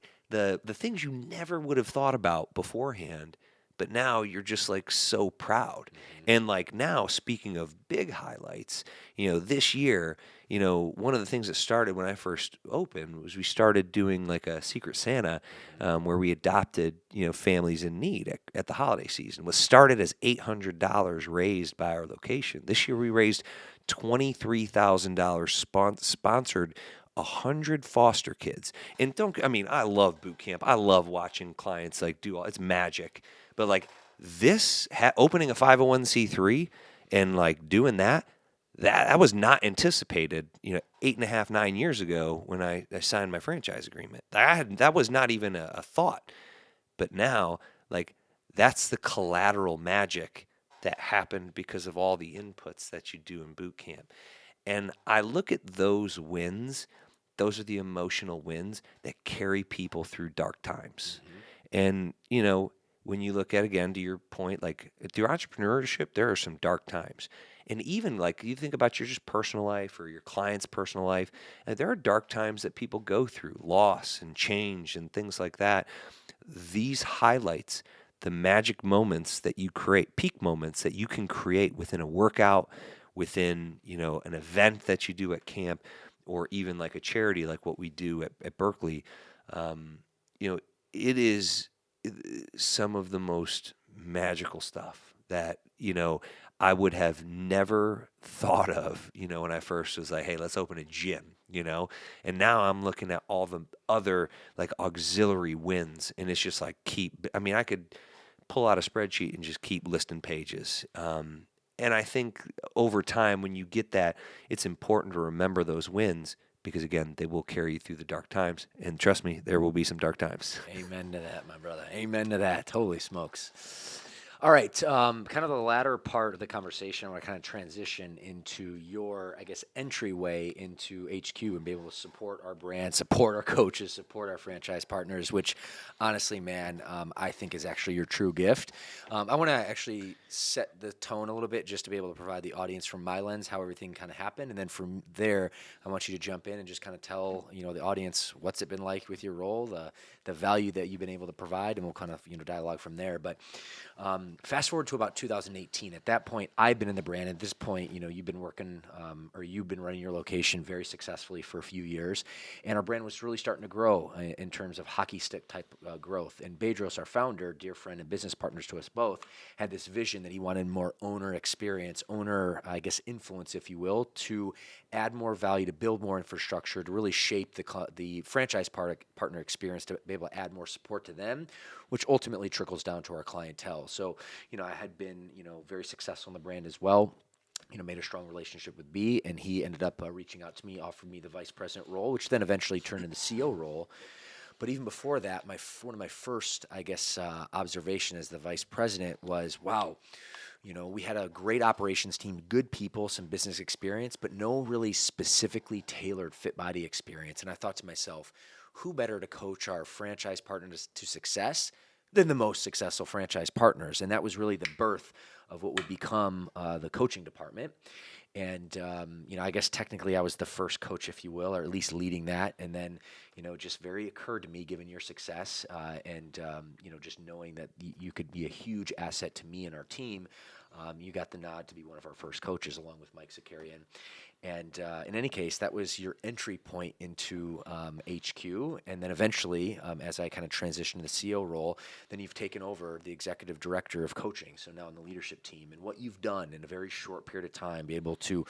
things you never would have thought about beforehand. But now you're just like so proud. And like now, speaking of big highlights, this year, one of the things that started when I first opened was we started doing like a Secret Santa, where we adopted, families in need at the holiday season. Was started as $800 raised by our location. This year we raised $23,000 sponsored 100 foster kids. And I mean, I love boot camp. I love watching clients like do all, it's magic. But like this, opening a 501c3 and like doing that was not anticipated, 8.5, 9 years ago when I signed my franchise agreement. That was not even a thought. But now, like, that's the collateral magic that happened because of all the inputs that you do in boot camp. And I look at those wins, those are the emotional wins that carry people through dark times. And, when you look at, again, to your point, like through entrepreneurship, there are some dark times. And even like you think about your just personal life or your client's personal life, there are dark times that people go through, loss and change and things like that. These highlights the magic moments that you create, peak moments that you can create within a workout, within, an event that you do at camp, or even like a charity like what we do at Berkeley. You know, it is some of the most magical stuff that, I would have never thought of, when I first was like, hey, let's open a gym, and now I'm looking at all the other like auxiliary wins, and it's just like I could pull out a spreadsheet and just keep listing pages. And I think over time, when you get that, it's important to remember those wins because, again, they will carry you through the dark times. And trust me, there will be some dark times. Amen to that, my brother. Amen to that. Holy smokes. All right, kind of the latter part of the conversation, I want to kind of transition into your, I guess, entryway into HQ and be able to support our brand, support our coaches, support our franchise partners, which honestly, man, I think is actually your true gift. I want to actually set the tone a little bit just to be able to provide the audience from my lens how everything kind of happened. And then from there, I want you to jump in and just kind of tell, the audience what's it been like with your role, the value that you've been able to provide, and we'll kind of, dialogue from there. But fast forward to about 2018. At that point, I've been in the brand. At this point, you've been working or you've been running your location very successfully for a few years. And our brand was really starting to grow in terms of hockey stick type growth. And Bedros, our founder, dear friend and business partners to us both, had this vision that he wanted more owner experience, owner, I guess, influence, if you will, to add more value, to build more infrastructure, to really shape the franchise partner experience, to be able to add more support to them, which ultimately trickles down to our clientele. So, I had been, very successful in the brand as well. Made a strong relationship with B, and he ended up reaching out to me, offered me the vice president role, which then eventually turned into CEO role. But even before that, one of my first, I guess, observation as the vice president was, wow, we had a great operations team, good people, some business experience, but no really specifically tailored fit body experience. And I thought to myself, who better to coach our franchise partners to success than the most successful franchise partners? And that was really the birth of what would become the coaching department. And, I guess technically I was the first coach, if you will, or at least leading that. And then, just very occurred to me, given your success and, just knowing that you could be a huge asset to me and our team, you got the nod to be one of our first coaches along with Mike Zakarian. And in any case, that was your entry point into HQ. And then eventually, as I kind of transitioned to the CEO role, then you've taken over the executive director of coaching. So now in the leadership team, and what you've done in a very short period of time, be able to,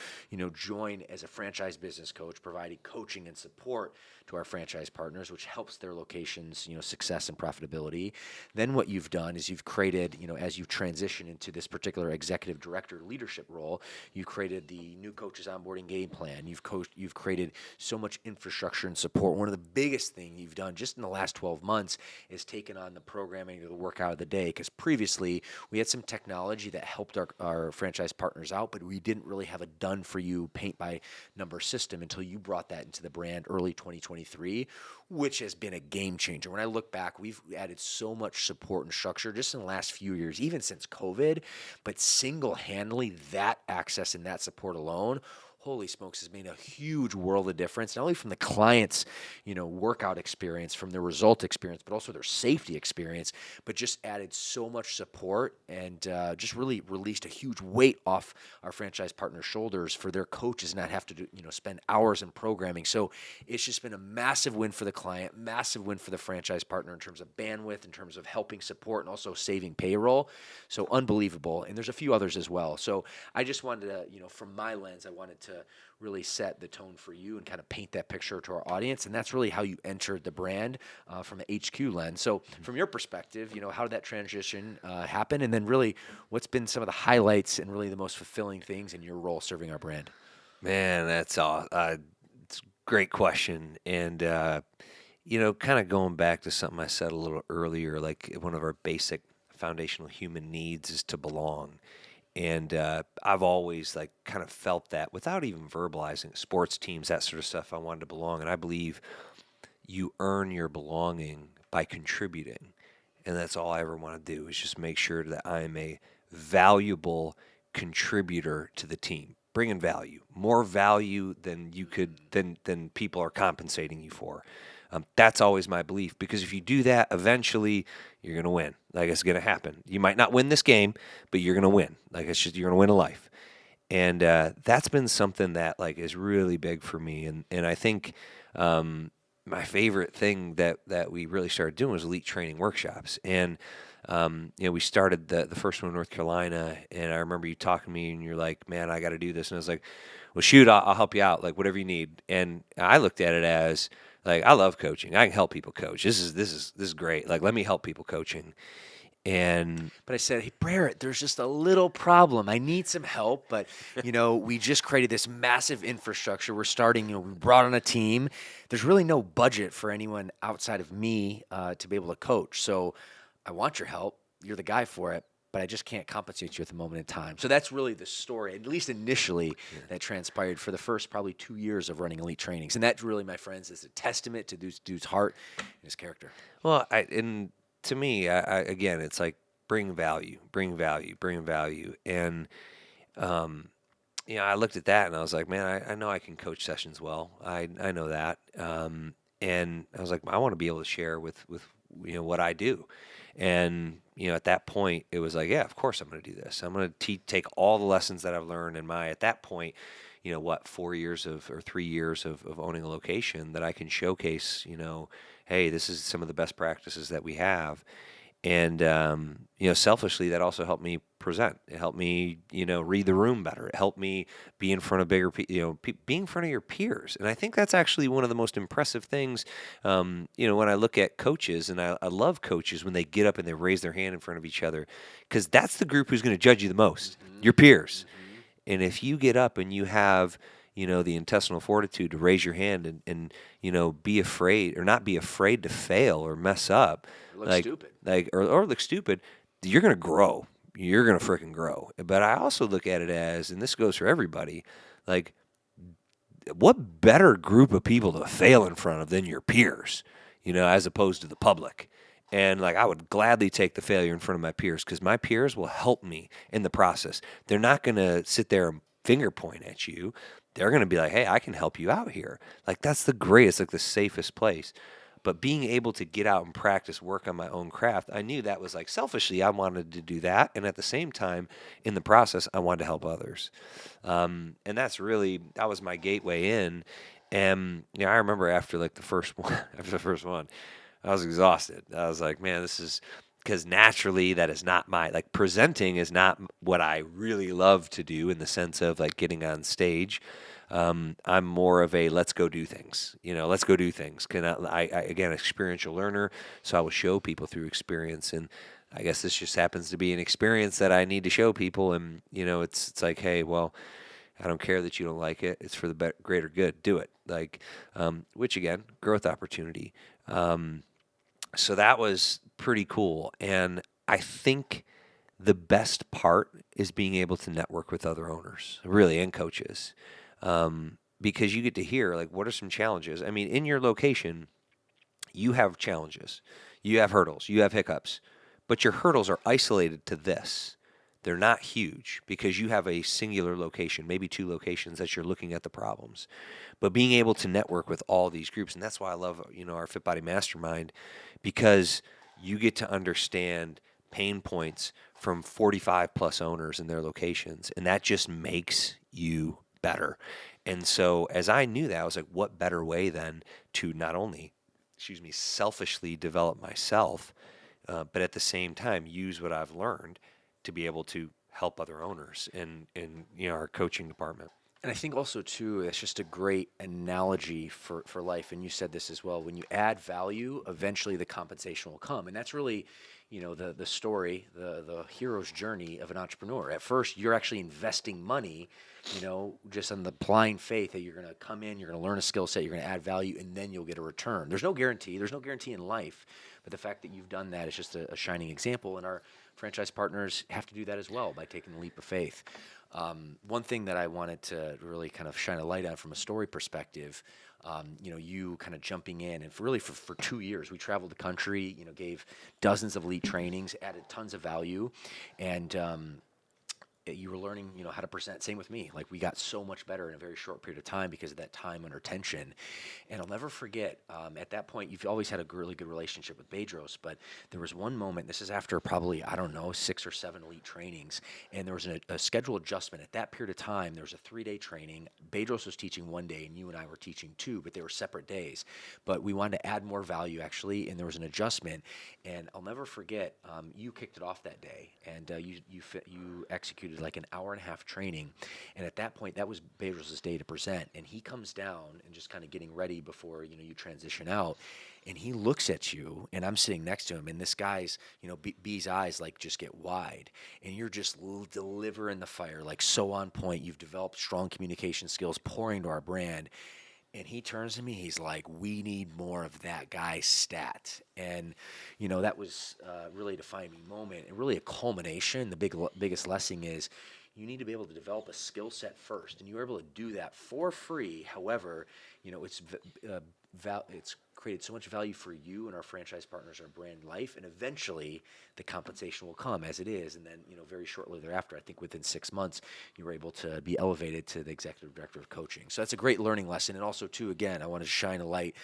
join as a franchise business coach, providing coaching and support to our franchise partners, which helps their locations, success and profitability. Then what you've done is you've created, as you transition into this particular executive director leadership role, you created the new coaches onboarding game plan. You've created so much infrastructure and support. One of the biggest things you've done just in the last 12 months is taken on the programming of the workout of the day, because previously we had some technology that helped our franchise partners out, but we didn't really have a done for you paint by number system until you brought that into the brand early 2023, which has been a game changer. When I look back, we've added so much support and structure just in the last few years, even since COVID, but single-handedly that access and that support alone, holy smokes, has made a huge world of difference, not only from the client's, workout experience, from their result experience, but also their safety experience, but just added so much support and just really released a huge weight off our franchise partners' shoulders for their coaches not have to do, spend hours in programming. So it's just been a massive win for the client, massive win for the franchise partner in terms of bandwidth, in terms of helping support and also saving payroll. So unbelievable. And there's a few others as well. So I just wanted to, from my lens, I wanted to really set the tone for you and kind of paint that picture to our audience. And that's really how you entered the brand from the HQ lens. So from your perspective, how did that transition happen? And then really, what's been some of the highlights and really the most fulfilling things in your role serving our brand? Man, that's all. It's a great question. And, kind of going back to something I said a little earlier, like one of our basic foundational human needs is to belong. And I've always kind of felt that without even verbalizing sports teams, that sort of stuff. I wanted to belong. And I believe you earn your belonging by contributing. And that's all I ever want to do is just make sure that I'm a valuable contributor to the team, bringing value, more value than you could, than people are compensating you for. That's always my belief, because if you do that, eventually you're going to win. It's going to happen. You might not win this game, but you're going to win. You're going to win a life. And that's been something that is really big for me. And I think my favorite thing that we really started doing was elite training workshops. And we started the first one in North Carolina, and I remember you talking to me, and you're like, "Man, I got to do this." And I was like, "Well, shoot, I'll help you out. Whatever you need." And I looked at it as I love coaching. I can help people coach. This is great. Let me help people coaching. But I said, hey, Barrett, there's just a little problem. I need some help. But, we just created this massive infrastructure. We're starting, we brought on a team. There's really no budget for anyone outside of me to be able to coach. So I want your help. You're the guy for it. But I just can't compensate you at the moment in time. So that's really the story, at least initially, that transpired for the first probably 2 years of running elite trainings. And that really, my friends, is a testament to this dude's heart and his character. Well, and to me, again, it's bring value. And, I looked at that and I was like, man, I know I can coach sessions well. I know that. And I was like, I want to be able to share with what I do. And, at that point, it was yeah, of course I'm going to do this. I'm going to take all the lessons that I've learned in at that point, 4 years or 3 years of owning a location that I can showcase, hey, this is some of the best practices that we have. And, selfishly, that also helped me present. It helped me, read the room better. It helped me be in front of bigger, be in front of your peers. And I think that's actually one of the most impressive things, when I look at coaches, and I love coaches when they get up and they raise their hand in front of each other, because that's the group who's going to judge you the most, your peers. And if you get up and you have, the intestinal fortitude to raise your hand and be afraid or not be afraid to fail or mess up, Or look stupid. Or look stupid, you're going to grow. You're going to freaking grow. But I also look at it as, and this goes for everybody, what better group of people to fail in front of than your peers, as opposed to the public. And I would gladly take the failure in front of my peers, because my peers will help me in the process. They're not going to sit there and finger point at you. They're going to be like, hey, I can help you out here. That's the greatest, the safest place. But being able to get out and practice, work on my own craft, I knew that was like selfishly, I wanted to do that. And at the same time, in the process, I wanted to help others. And that was my gateway in. And I remember after like the first one, I was exhausted. I was like, man, this is because naturally that is not like presenting is not what I really love to do in the sense of like getting on stage. I'm more of a let's go do things. Let's go do things. Again, experiential learner, so I will show people through experience, and I guess this just happens to be an experience that I need to show people. And it's like, hey, well, I don't care that you don't like it. It's for the greater good. Do it. Like, which again, growth opportunity. So that was pretty cool, and I think the best part is being able to network with other owners, really, and coaches. Because you get to hear, like, what are some challenges? I mean, in your location, you have challenges, you have hurdles, you have hiccups, but your hurdles are isolated to this. They're not huge because you have a singular location, maybe two locations that you're looking at the problems. But being able to network with all these groups, and that's why I love, our Fit Body Mastermind, because you get to understand pain points from 45 plus owners in their locations, and that just makes you better. And so as I knew that, I was like, what better way then to not only, selfishly develop myself, but at the same time use what I've learned to be able to help other owners in our coaching department. And I think also too, it's just a great analogy for life. And you said this as well. When you add value, eventually the compensation will come. And that's really, the story, the hero's journey of an entrepreneur. At first, you're actually investing money, just on the blind faith that you're going to come in, you're going to learn a skill set, you're going to add value, and then you'll get a return. There's no guarantee. There's no guarantee in life. But the fact that you've done that is just a shining example. And our franchise partners have to do that as well by taking the leap of faith. One thing that I wanted to really kind of shine a light on from a story perspective, you kind of jumping in, and for 2 years, we traveled the country, gave dozens of elite trainings, added tons of value, and you were learning, how to present. Same with me. Like, we got so much better in a very short period of time because of that time under tension. And I'll never forget, at that point, you've always had a really good relationship with Bedros, but there was one moment, this is after probably, 6 or 7 elite trainings, and there was a schedule adjustment. At that period of time, there was a 3-day training. Bedros was teaching one day, and you and I were teaching 2, but they were separate days. But we wanted to add more value, actually, and there was an adjustment. And I'll never forget, you kicked it off that day, and you executed like an hour and a half training. And at that point, that was Bedros' day to present. And he comes down and just kind of getting ready before, you transition out. And he looks at you, and I'm sitting next to him, and this guy's, B's eyes like just get wide. And you're just delivering the fire, like so on point. You've developed strong communication skills, pouring to our brand. And he turns to me, he's like, we need more of that guy's stat. And, that was really a defining moment and really a culmination. The biggest lesson is you need to be able to develop a skill set first. And you were able to do that for free. However, it's created so much value for you and our franchise partners, our brand life, and eventually the compensation will come as it is. And then, very shortly thereafter, I think within 6 months, you were able to be elevated to the executive director of coaching. So that's a great learning lesson. And also, too, again, I want to shine a light,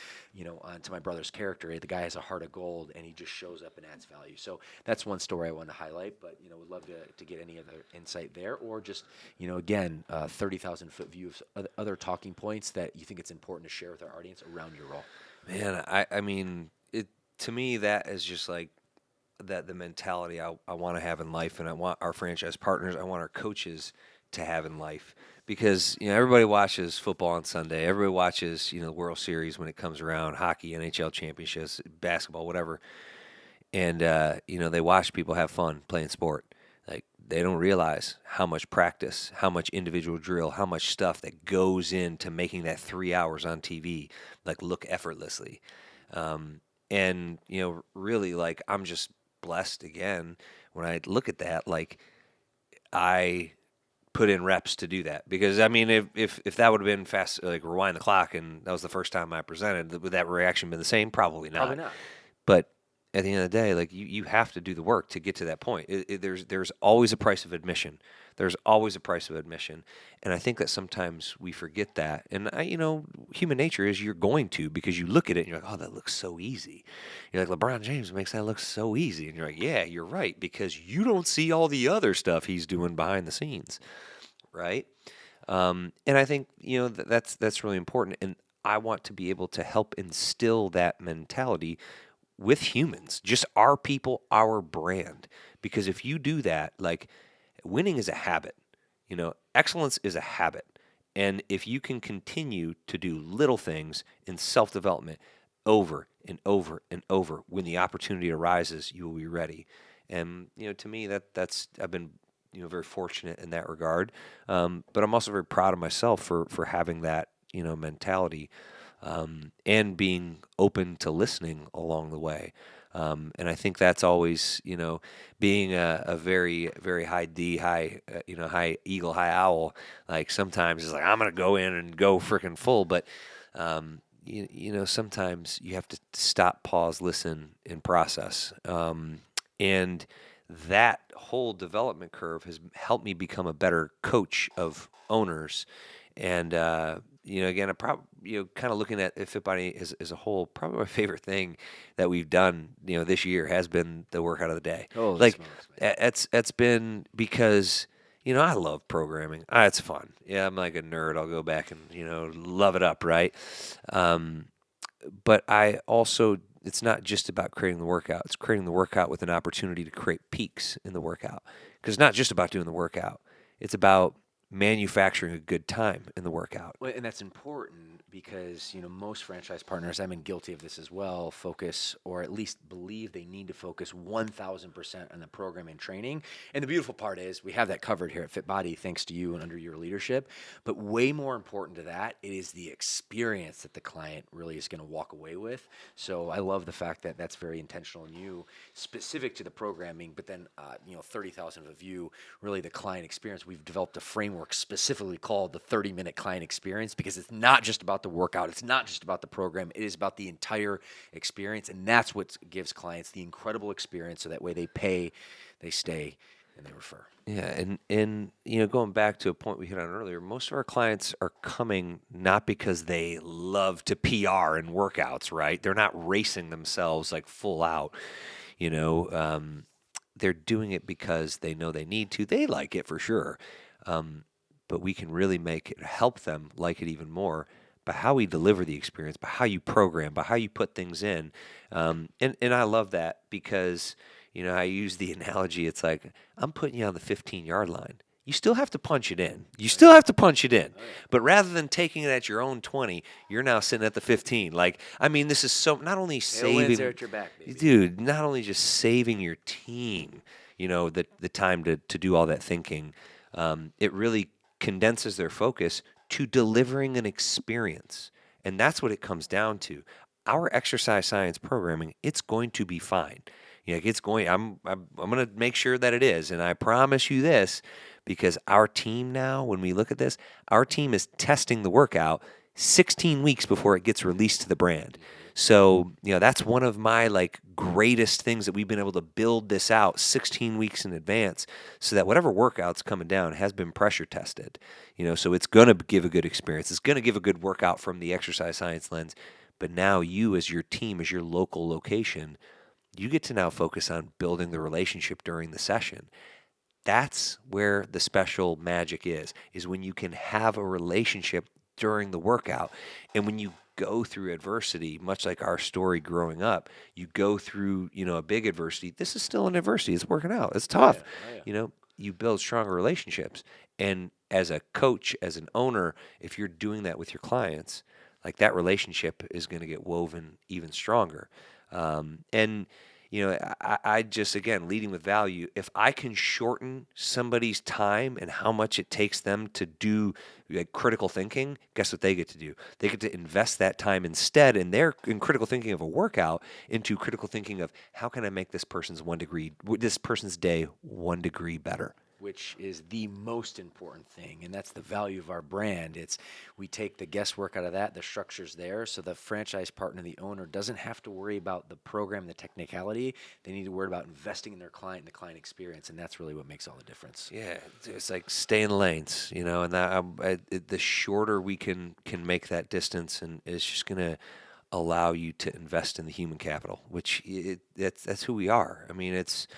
onto my brother's character. The guy has a heart of gold, and he just shows up and adds value. So that's one story I want to highlight, but, would love to get any other insight there, or just, again, 30,000-foot view of other talking points that you think it's important to share with our audience around your role. Man, I mean, to me, that is just like the mentality I want to have in life, and I want our franchise partners, I want our coaches to have in life. Because, everybody watches football on Sunday. Everybody watches, the World Series when it comes around, hockey, NHL championships, basketball, whatever. And, they watch people have fun playing sport. Like, they don't realize how much practice, how much individual drill, how much stuff that goes into making that 3 hours on TV, like, look effortlessly. And, really, like, I'm just blessed again when I look at that. Like, I put in reps to do that, because I mean, if that would have been fast, like rewind the clock, and that was the first time I presented, would that reaction been the same? Probably not. Probably not. But at the end of the day, like you have to do the work to get to that point. There's always a price of admission. There's always a price of admission, and I think that sometimes we forget that. And human nature is you're going to, because you look at it and you're like, oh, that looks so easy. You're like, LeBron James makes that look so easy, and you're like, yeah, you're right, because you don't see all the other stuff he's doing behind the scenes, right? And I think that's really important, and I want to be able to help instill that mentality with humans, just our people, our brand. Because if you do that, like winning is a habit, excellence is a habit. And if you can continue to do little things in self development over and over and over, when the opportunity arises, you will be ready. And, to me, that's I've been very fortunate in that regard. But I'm also very proud of myself for having that mentality, and being open to listening along the way. And I think that's always, being a very, very high D, high eagle, high owl. Like sometimes it's like, I'm going to go in and go freaking full. But, sometimes you have to stop, pause, listen, and process. And that whole development curve has helped me become a better coach of owners. And, again, kind of looking at FitBody as a whole, probably my favorite thing that we've done, this year has been the workout of the day. Oh, like smokes, man. that's been because, I love programming. It's fun. Yeah, I'm like a nerd. I'll go back and, love it up, right? But I also, it's not just about creating the workout. It's creating the workout with an opportunity to create peaks in the workout. Because it's not just about doing the workout. It's about manufacturing a good time in the workout. Well, and that's important because, most franchise partners, I've been guilty of this as well, focus, or at least believe they need to focus 1,000% on the program and training. And the beautiful part is we have that covered here at FitBody, thanks to you and under your leadership. But way more important to that, it is the experience that the client really is going to walk away with. So I love the fact that that's very intentional in you, specific to the programming, but then, 30,000 of you, really the client experience. We've developed a framework specifically called the 30-minute client experience, because it's not just about the workout. It's not just about the program. It is about the entire experience. And that's what gives clients the incredible experience. So that way they pay, they stay, and they refer. Yeah. And going back to a point we hit on earlier, most of our clients are coming not because they love to PR and workouts, right? They're not racing themselves like full out, they're doing it because they know they need to. They like it for sure. But we can really help them like it even more by how we deliver the experience, by how you program, by how you put things in. And I love that because, I use the analogy. It's like, I'm putting you on the 15-yard line. You still have to punch it in. You still have to punch it in. But rather than taking it at your own 20, you're now sitting at the 15. This is so not only saving, Tailwinds are at your back, baby. dude, not only just saving your team, the time to do all that thinking, it really condenses their focus to delivering an experience. And that's what it comes down to. Our exercise science programming, it's going to be fine. I'm going to make sure that it is. And I promise you this, because our team now, when we look at this, our team is testing the workout 16 weeks before it gets released to the brand. So, that's one of my greatest things, that we've been able to build this out 16 weeks in advance, so that whatever workout's coming down has been pressure tested. So it's going to give a good experience. It's going to give a good workout from the exercise science lens. But now you, as your team, as your local location, you get to now focus on building the relationship during the session. That's where the special magic is when you can have a relationship during the workout. And when you go through adversity, much like our story growing up, you go through, a big adversity. This is still an adversity. It's working out. It's tough. Yeah. You build stronger relationships. And as a coach, as an owner, if you're doing that with your clients, that relationship is going to get woven even stronger. I just, again, leading with value, if I can shorten somebody's time and how much it takes them to do critical thinking, guess what they get to do? They get to invest that time instead in critical thinking of a workout into critical thinking of, how can I make this person's day 1 degree better? which is the most important thing, and that's the value of our brand. We take the guesswork out of that, the structure's there, so the franchise partner, the owner, doesn't have to worry about the program, the technicality. They need to worry about investing in their client and the client experience, and that's really what makes all the difference. Yeah, it's like stay in lanes, and the shorter we can make that distance, and it's just gonna allow you to invest in the human capital, which that's who we are. I mean, it's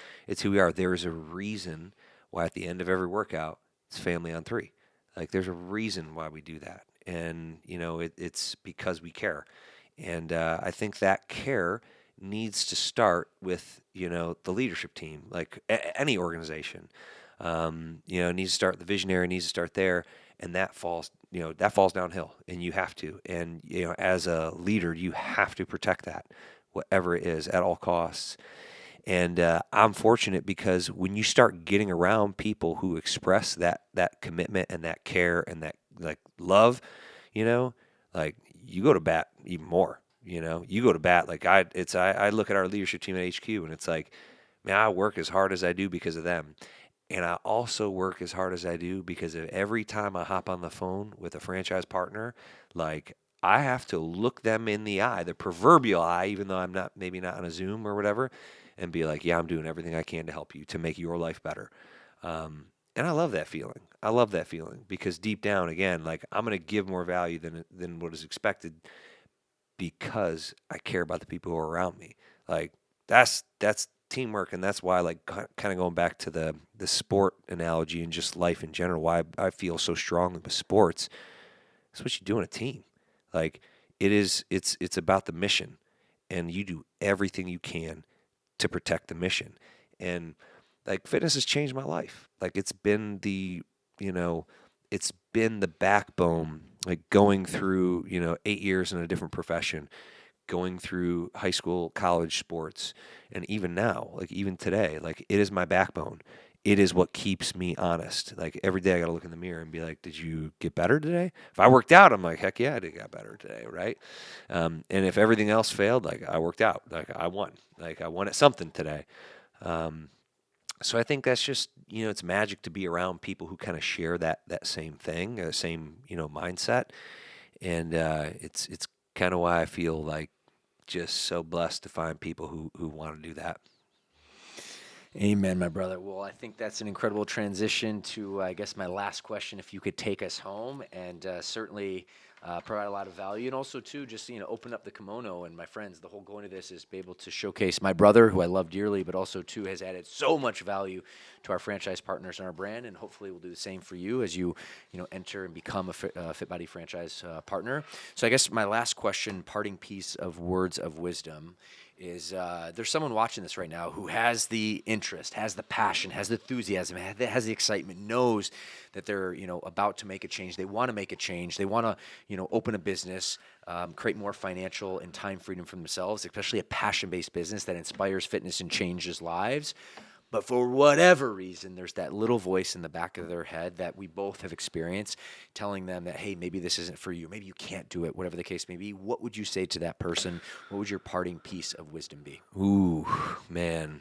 who we are. There's a reason why at the end of every workout it's family on three. Like there's a reason why we do that, and it's because we care, and I think that care needs to start with the leadership team, like any organization. It needs to start, the visionary needs to start there, and that falls downhill, and you have to, and as a leader you have to protect that, whatever it is, at all costs. And I'm fortunate because when you start getting around people who express that commitment and that care and that like love, you know, like you go to bat even more. You go to bat like I look at our leadership team at HQ and it's like, man, I work as hard as I do because of them. And I also work as hard as I do because of every time I hop on the phone with a franchise partner, like I have to look them in the eye, the proverbial eye, even though I'm not, maybe not on a Zoom or whatever, and be like, yeah, I'm doing everything I can to help you, to make your life better. And I love that feeling. I love that feeling because deep down, again, like I'm going to give more value than what is expected because I care about the people who are around me. Like that's teamwork, and that's why, like, kind of going back to the sport analogy and just life in general, why I feel so strongly with sports. It's what you do in a team. Like it's about the mission, and you do everything you can to protect the mission. And like fitness has changed my life. Like you know, it's been the backbone, like going through, 8 years in a different profession, going through high school, college sports, and even now, like even today, like it is my backbone. It is what keeps me honest. Like every day I got to look in the mirror and be like, did you get better today? If I worked out, I'm like, heck yeah, I did get better today, right? And if everything else failed, like I worked out, like I won. Like I won at something today. Um, so I think that's just, it's magic to be around people who kind of share that same thing, same, mindset. And it's kind of why I feel like just so blessed to find people who want to do that. Amen, my brother. Well, I think that's an incredible transition to, I guess, my last question. If you could take us home and certainly provide a lot of value, and also too, just open up the kimono. And my friends, the whole goal of this is be able to showcase my brother, who I love dearly, but also too has added so much value to our franchise partners and our brand. And hopefully, we'll do the same for you as you enter and become a Fit Body franchise partner. So, I guess my last question, parting piece of words of wisdom, is there's someone watching this right now who has the interest, has the passion, has the enthusiasm, has the excitement, knows that they're about to make a change. They want to make a change. They want to open a business, create more financial and time freedom for themselves, especially a passion-based business that inspires fitness and changes lives. But for whatever reason, there's that little voice in the back of their head that we both have experienced telling them that, hey, maybe this isn't for you. Maybe you can't do it, whatever the case may be. What would you say to that person? What would your parting piece of wisdom be? Ooh, man.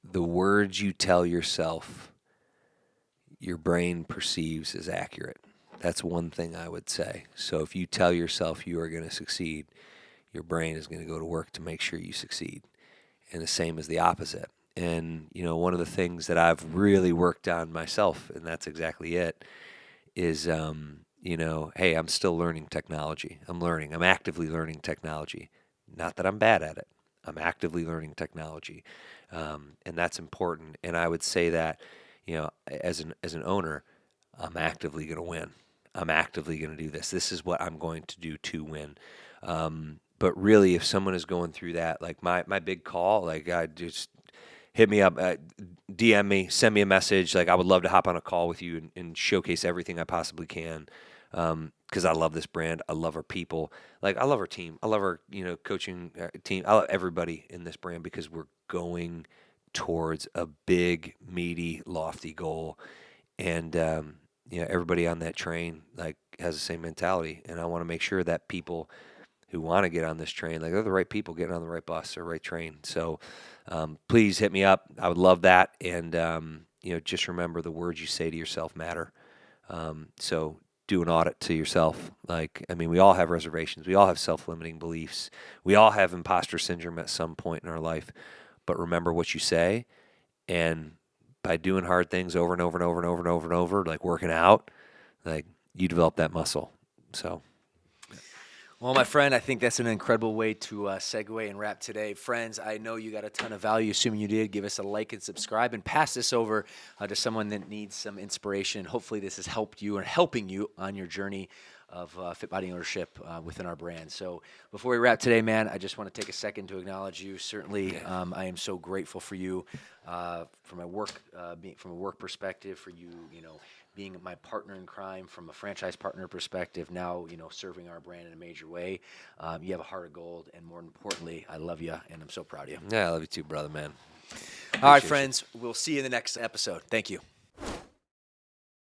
The words you tell yourself, your brain perceives as accurate. That's one thing I would say. So if you tell yourself you are going to succeed, your brain is going to go to work to make sure you succeed. And the same as the opposite. And, one of the things that I've really worked on myself, and that's exactly it, is, hey, I'm still learning technology. I'm actively learning technology. Not that I'm bad at it. I'm actively learning technology. And that's important. And I would say that, as an owner, I'm actively going to win. I'm actively going to do this. This is what I'm going to do to win. But really, if someone is going through that, like my big call, like I just hit me up, DM me, send me a message. Like I would love to hop on a call with you and showcase everything I possibly can. Because I love this brand. I love our people. Like I love our team. I love our coaching team. I love everybody in this brand because we're going towards a big, meaty, lofty goal. And everybody on that train like has the same mentality. And I want to make sure that people who want to get on this train, like they're the right people getting on the right bus or right train. So please hit me up. I would love that. And just remember the words you say to yourself matter. So do an audit to yourself. We all have reservations. We all have self-limiting beliefs. We all have imposter syndrome at some point in our life. But remember what you say, and by doing hard things over and over and over and over and over and over, like working out, you develop that muscle. So. Well, my friend, I think that's an incredible way to segue and wrap today. Friends, I know you got a ton of value. Assuming you did, give us a like and subscribe, and pass this over to someone that needs some inspiration. Hopefully this has helped you and helping you on your journey of fit body ownership within our brand. So before we wrap today, man, I just want to take a second to acknowledge you. Certainly, I am so grateful for you from my work, from a work perspective, for you, being my partner in crime from a franchise partner perspective, now, serving our brand in a major way. You have a heart of gold, and more importantly, I love you, and I'm so proud of you. Yeah, I love you too, brother, man. All right, friends, we'll see you in the next episode. Thank you.